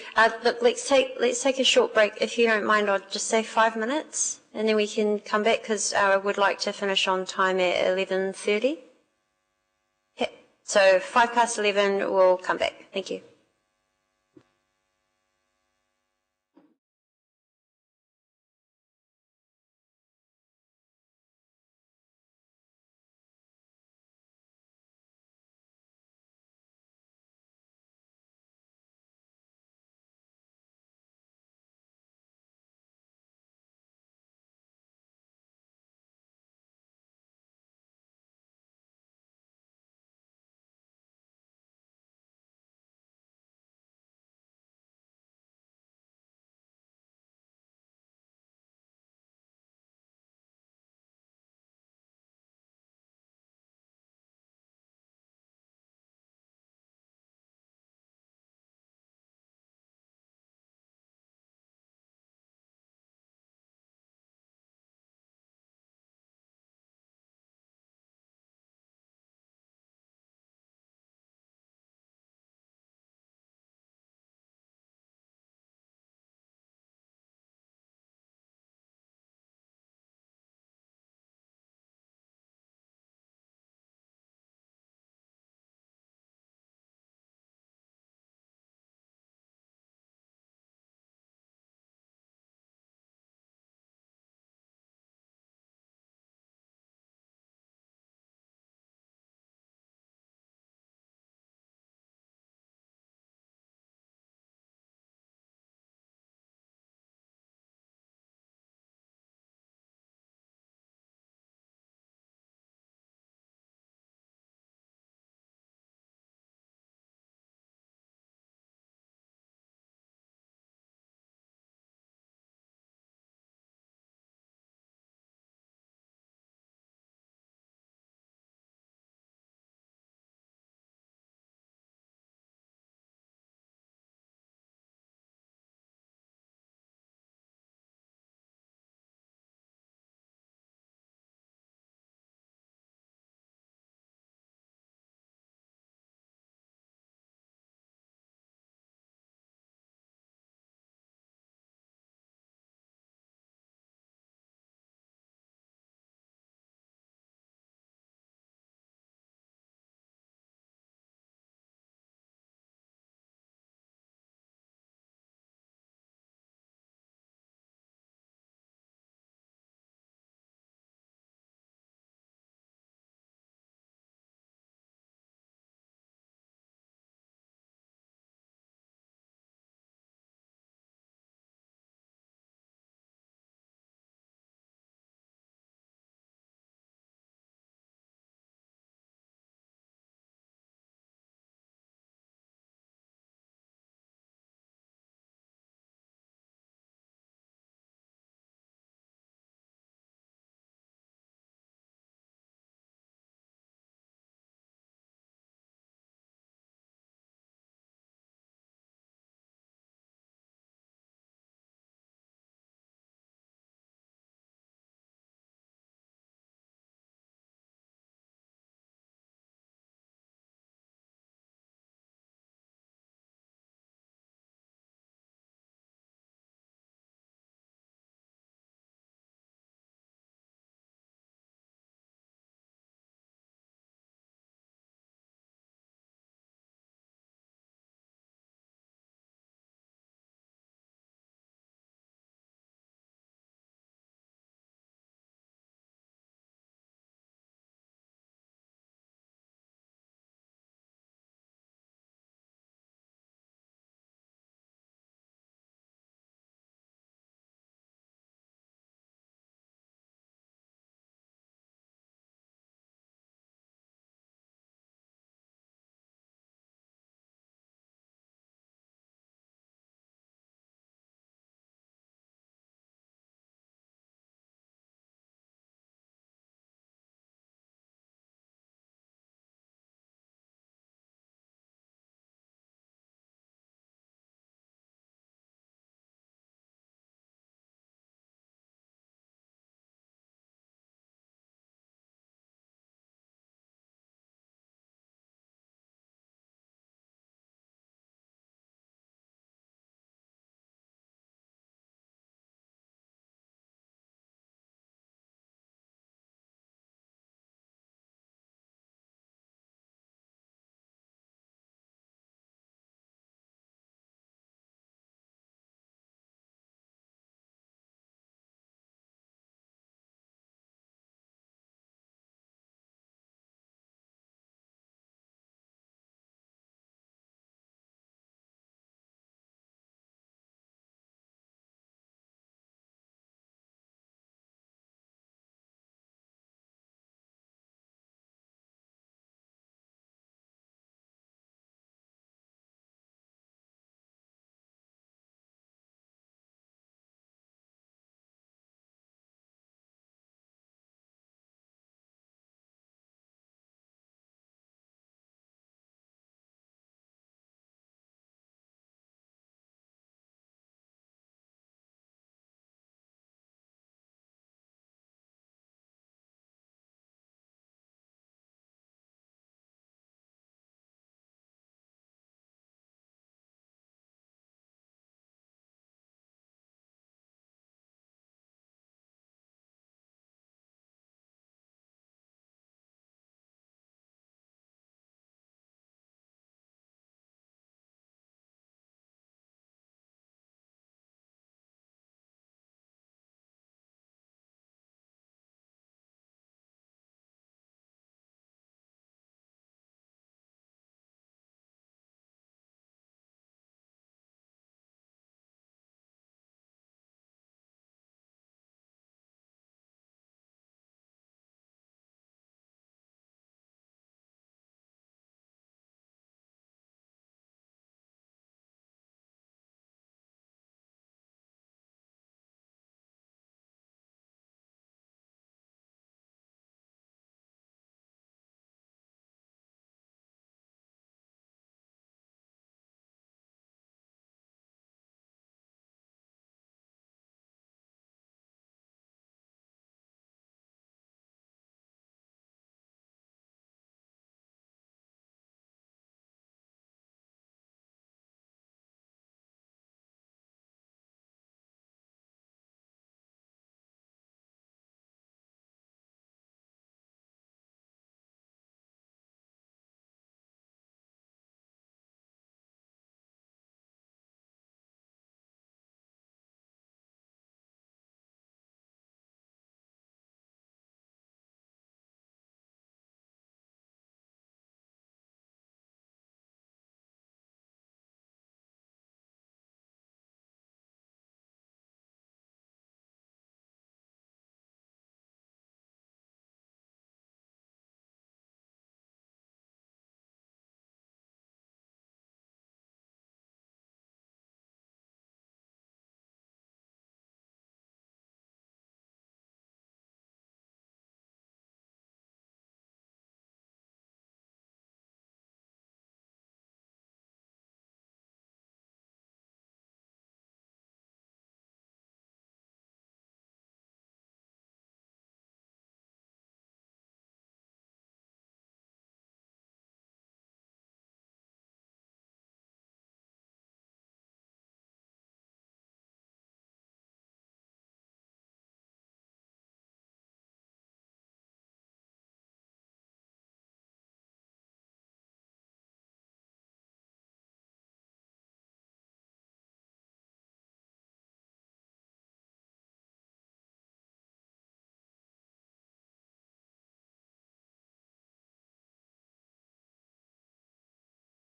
Look, let's take a short break. If you don't mind, I'll just say 5 minutes, and then we can come back because I would like to finish on time at 11:30. Okay. So 11:05, we'll come back. Thank you.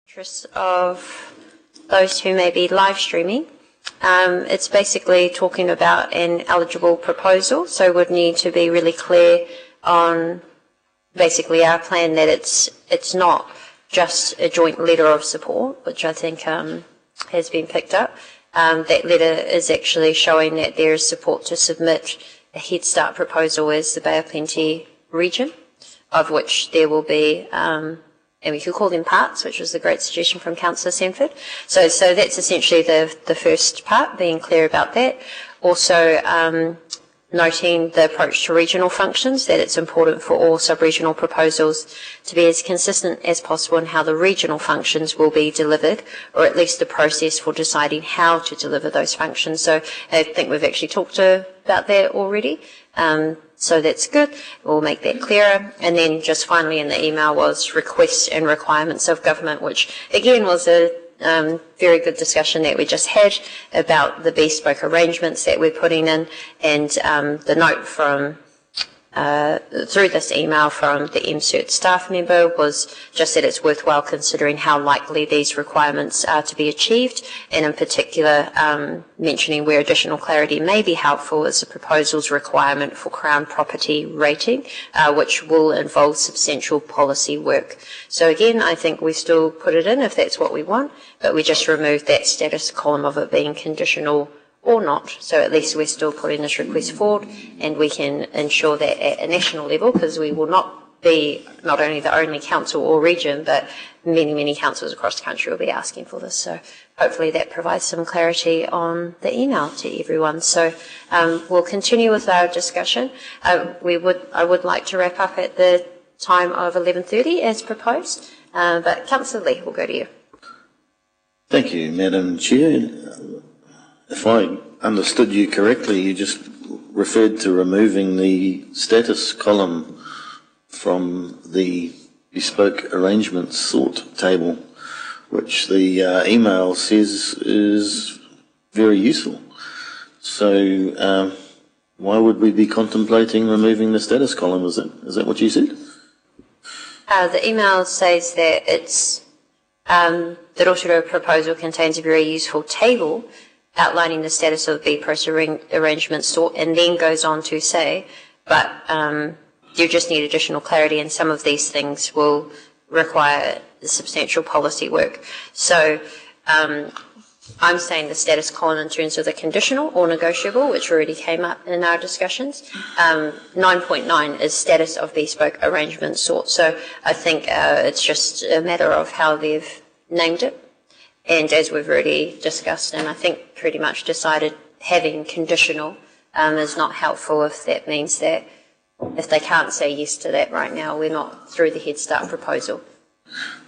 Interest of those who may be live streaming, it's basically talking about an eligible proposal, so would need to be really clear on basically our plan that it's not just a joint letter of support, which I think has been picked up. That letter is actually showing that there is support to submit a Head Start proposal as the Bay of Plenty region, of which there will be, and we could call them parts, which was the great suggestion from Councillor Sanford. So that's essentially the first part, being clear about that. Also, noting the approach to regional functions, that it's important for all sub-regional proposals to be as consistent as possible in how the regional functions will be delivered, or at least the process for deciding how to deliver those functions. So I think we've actually talked about that already. So that's good. We'll make that clearer. And then just finally in the email was requests and requirements of government, which again was a very good discussion that we just had about the bespoke arrangements that we're putting in, and the note from through this email from the MCERT staff member was just that it's worthwhile considering how likely these requirements are to be achieved, and in particular mentioning where additional clarity may be helpful is the proposal's requirement for Crown property rating, which will involve substantial policy work. So again, I think we still put it in if that's what we want, but we just removed that status column of it being conditional or not, so at least we're still putting this request forward, and we can ensure that at a national level, because we will not be not only the only council or region, but many councils across the country will be asking for this. So hopefully that provides some clarity on the email to everyone. So we'll continue with our discussion. I would like to wrap up at the time of 11:30 as proposed, but Councillor Lee, we'll go to you. Thank you, Madam Chair. If I understood you correctly, you just referred to removing the status column from the bespoke arrangements sort table, which the email says is very useful. So why would we be contemplating removing the status column? Is that what you said? The email says that it's the Rotorua proposal contains a very useful table outlining the status of the BPROS arrangement sort, and then goes on to say, but you just need additional clarity, and some of these things will require substantial policy work. So I'm saying the status column in terms of the conditional or negotiable, which already came up in our discussions. 9.9 is status of bespoke arrangement sort. So I think it's just a matter of how they've named it. And as we've already discussed, and I think pretty much decided, having conditional is not helpful if that means that if they can't say yes to that right now, we're not through the Head Start proposal.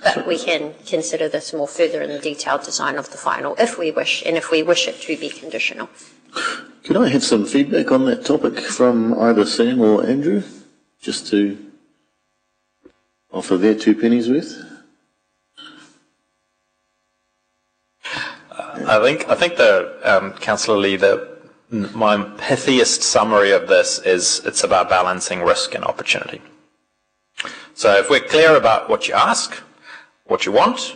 But we can consider this more further in the detailed design of the final if we wish, and if we wish it to be conditional. Could I have some feedback on that topic from either Sam or Andrew, just to offer their 2 pennies worth? I think the Councillor Lee, my pithiest summary of this is it's about balancing risk and opportunity. So if we're clear about what you ask, what you want,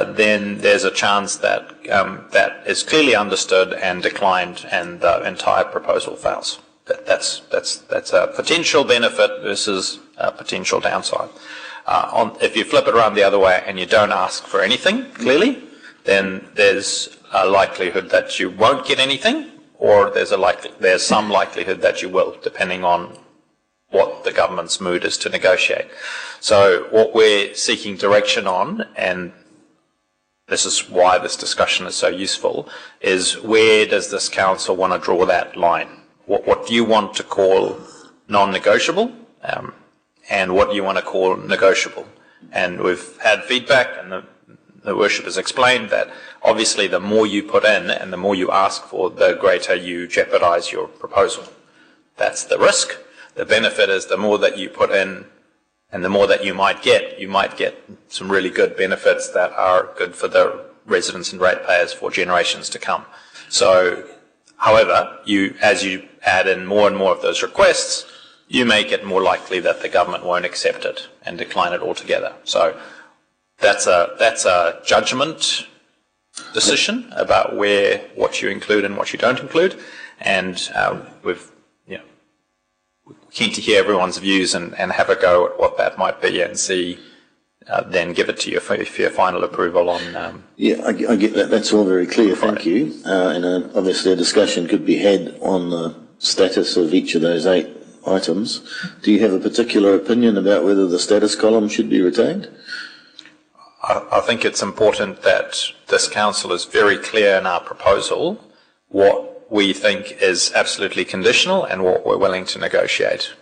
then there's a chance that that is clearly understood and declined, and the entire proposal fails. That's a potential benefit versus a potential downside. If you flip it around the other way and you don't ask for anything clearly, then there's a likelihood that you won't get anything, or there's some likelihood that you will, depending on what the government's mood is to negotiate. So what we're seeking direction on, and this is why this discussion is so useful, is where does this council want to draw that line? What do you want to call non-negotiable, and what do you want to call negotiable? And we've had feedback, and the worship has explained that obviously the more you put in and the more you ask for, the greater you jeopardize your proposal. That's the risk. The benefit is the more that you put in and the more that you might get some really good benefits that are good for the residents and ratepayers for generations to come. So, however, as you add in more and more of those requests, you make it more likely that the government won't accept it and decline it altogether. So that's a judgment decision about what you include and what you don't include, and we're keen to hear everyone's views and have a go at what that might be and see. Then give it to you for your final approval on. Yeah, I get that. That's all very clear. Thank you. And obviously, a discussion could be had on the status of each of those 8 items. Do you have a particular opinion about whether the status column should be retained? I think it's important that this council is very clear in our proposal what we think is absolutely conditional and what we're willing to negotiate.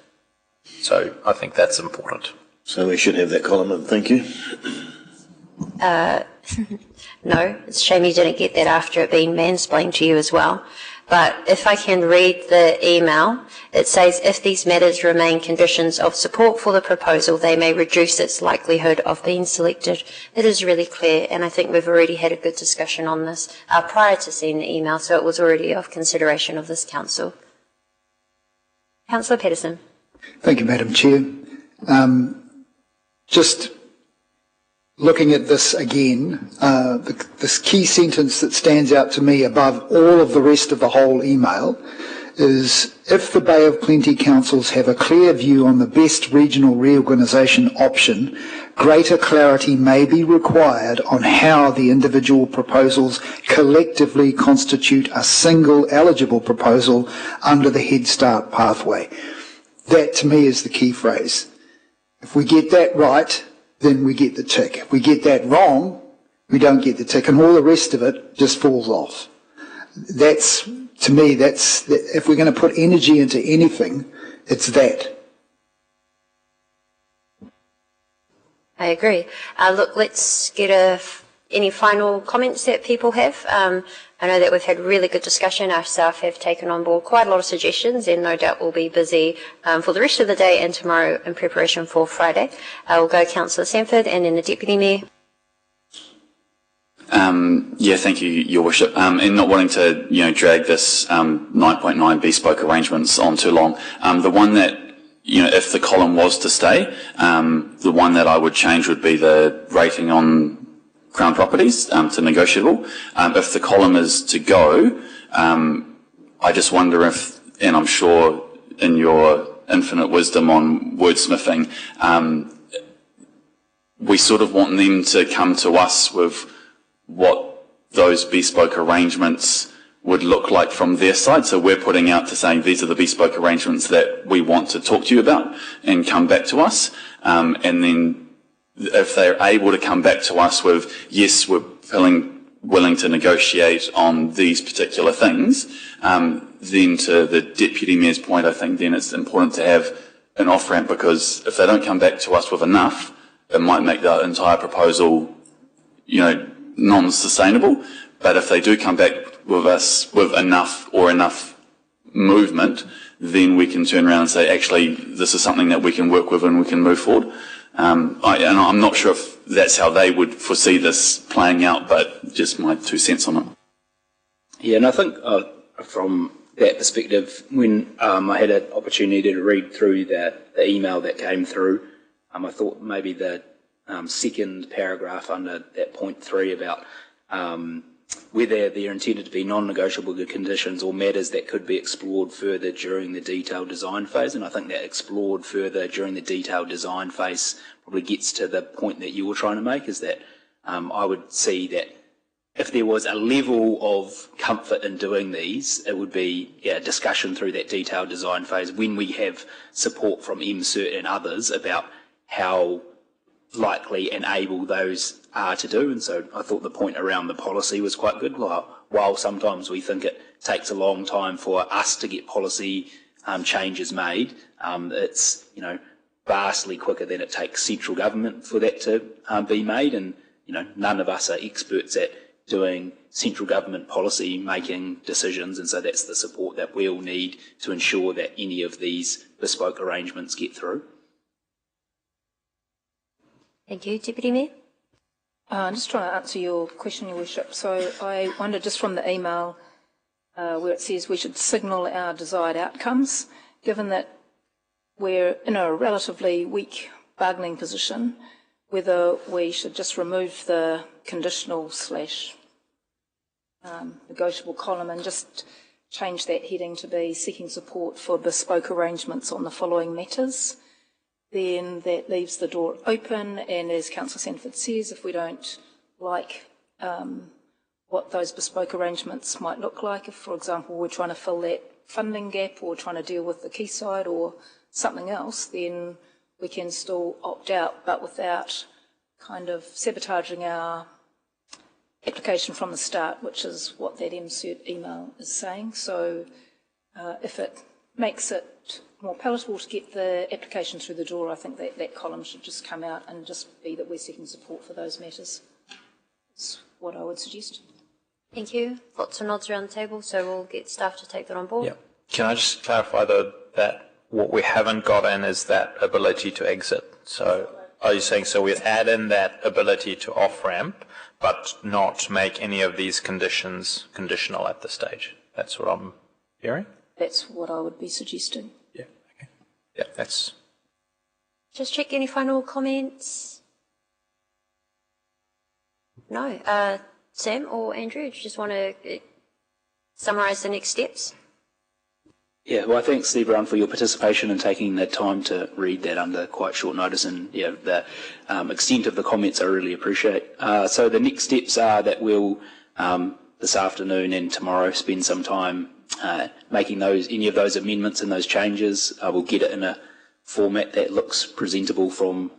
So I think that's important. So we should have that column in. Thank you. No, it's a shame you didn't get that after it being mansplained to you as well. But if I can read the email, it says, if these matters remain conditions of support for the proposal, they may reduce its likelihood of being selected. It is really clear, and I think we've already had a good discussion on this prior to seeing the email, so it was already of consideration of this council. Councillor Patterson. Thank you, Madam Chair. Just looking at this again, this key sentence that stands out to me above all of the rest of the whole email is, if the Bay of Plenty councils have a clear view on the best regional reorganisation option, greater clarity may be required on how the individual proposals collectively constitute a single eligible proposal under the Head Start pathway. That, to me, is the key phrase. If we get that right, then we get the tick. If we get that wrong, we don't get the tick, and all the rest of it just falls off. That's, to me, if we're going to put energy into anything, it's that. I agree. Look, let's get any final comments that people have. I know that we've had really good discussion. Our staff have taken on board quite a lot of suggestions, and no doubt we'll be busy for the rest of the day and tomorrow in preparation for Friday. We'll go Councillor Sanford and then the Deputy Mayor. Yeah, thank you, Your Worship. And not wanting to, drag this 9.9 bespoke arrangements on too long. The one that, if the column was to stay, the one that I would change would be the rating on Crown properties to negotiable. If the column is to go, I just wonder if, and I'm sure in your infinite wisdom on wordsmithing, we sort of want them to come to us with what those bespoke arrangements would look like from their side. So we're putting out to saying these are the bespoke arrangements that we want to talk to you about and come back to us. And then if they're able to come back to us with, yes, we're willing to negotiate on these particular things, then to the Deputy Mayor's point, I think then it's important to have an off-ramp, because if they don't come back to us with enough, it might make the entire proposal, non-sustainable. But if they do come back with us with enough movement, then we can turn around and say, actually, this is something that we can work with and we can move forward. And I'm not sure if that's how they would foresee this playing out, but just my 2 cents on it. Yeah, and I think from that perspective, when I had an opportunity to read through the email that came through, I thought maybe the second paragraph under that point 3 about whether they're intended to be non-negotiable conditions or matters that could be explored further during the detailed design phase. And I think that explored further during the detailed design phase probably gets to the point that you were trying to make, is that I would see that if there was a level of comfort in doing these, it would be a discussion through that detailed design phase when we have support from MCERT and others about how likely and able those are to do. And so I thought the point around the policy was quite good. While sometimes we think it takes a long time for us to get policy changes made, it's vastly quicker than it takes central government for that to be made. And none of us are experts at doing central government policy making decisions, and so that's the support that we'll need to ensure that any of these bespoke arrangements get through. Thank you. Deputy Mayor? I'm just trying to answer your question, Your Worship. So I wonder, just from the email where it says we should signal our desired outcomes, given that we're in a relatively weak bargaining position, whether we should just remove the conditional / negotiable column and just change that heading to be seeking support for bespoke arrangements on the following matters. Then that leaves the door open, and as Councillor Sanford says, if we don't like what those bespoke arrangements might look like, if, for example, we're trying to fill that funding gap or trying to deal with the quayside or something else, then we can still opt out, but without kind of sabotaging our application from the start, which is what that MCERT email is saying. So if it makes it more palatable to get the application through the door, I think that that column should just come out and just be that we're seeking support for those matters. That's what I would suggest. Thank you. Lots of nods around the table, so we'll get staff to take that on board. Yep. Can I just clarify, though, that what we haven't got in is that ability to exit? So are you saying so we add in that ability to off-ramp, but not make any of these conditions conditional at this stage? That's what I'm hearing? That's what I would be suggesting. Yeah, okay. Yeah, that's... Just check any final comments? No. Sam or Andrew, do you just want to summarise the next steps? Yeah, well, thanks everyone for your participation and taking the time to read that under quite short notice, and yeah, the extent of the comments I really appreciate. So the next steps are that we'll this afternoon and tomorrow spend some time making any of those amendments and those changes. We'll get it in a format that looks presentable from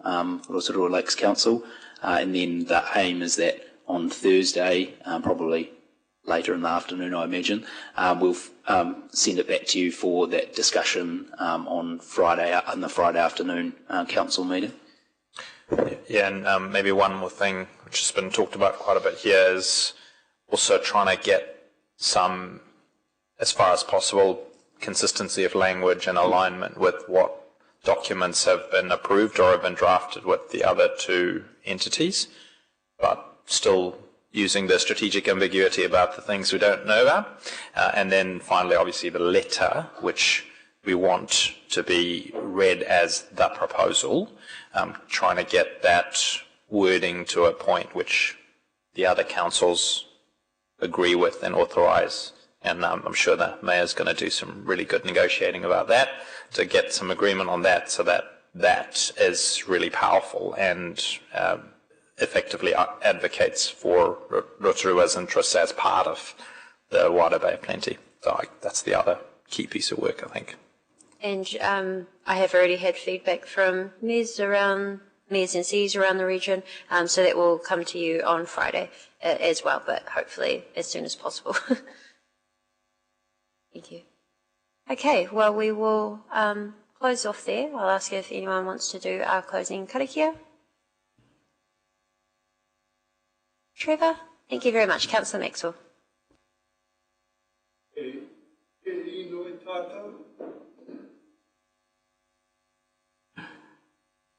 Rotorua Lakes Council, and then the aim is that on Thursday, probably later in the afternoon, I imagine, we'll send it back to you for that discussion on Friday, on the Friday afternoon council meeting. Yeah, and maybe one more thing which has been talked about quite a bit here is also trying to get some, as far as possible, consistency of language and alignment with what documents have been approved or have been drafted with the other two entities, but still using the strategic ambiguity about the things we don't know about. And then finally, obviously, the letter, which we want to be read as the proposal, trying to get that wording to a point which the other councils agree with and authorise. And I'm sure the Mayor's going to do some really good negotiating about that to get some agreement on that, so that that is really powerful and effectively advocates for Rotorua's interests as part of the wider Bay of Plenty. So that's the other key piece of work, I think. And I have already had feedback from mayors and Cs around the region, so that will come to you on Friday as well, but hopefully as soon as possible. Thank you. Okay, well, we will close off there. I'll ask if anyone wants to do our closing karakia. Trevor, thank you very much. Councillor Maxwell.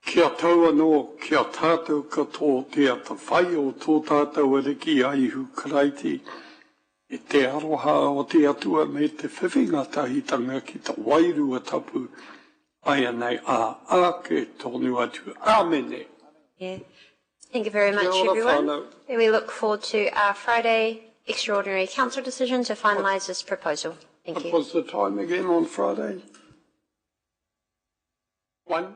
Kia tau anō, kia tātou katoa te ata whai o tō tātou ariki aihu karaiti. E te aroha o te atua me te whiwhinga tahitanga ki ta wairua tapu. Aia nei ake tonu atu. Āmene. Yeah. Thank you very much, everyone. And we look forward to our Friday extraordinary council decision to finalise this proposal. Thank you. What was the time again on Friday? 1?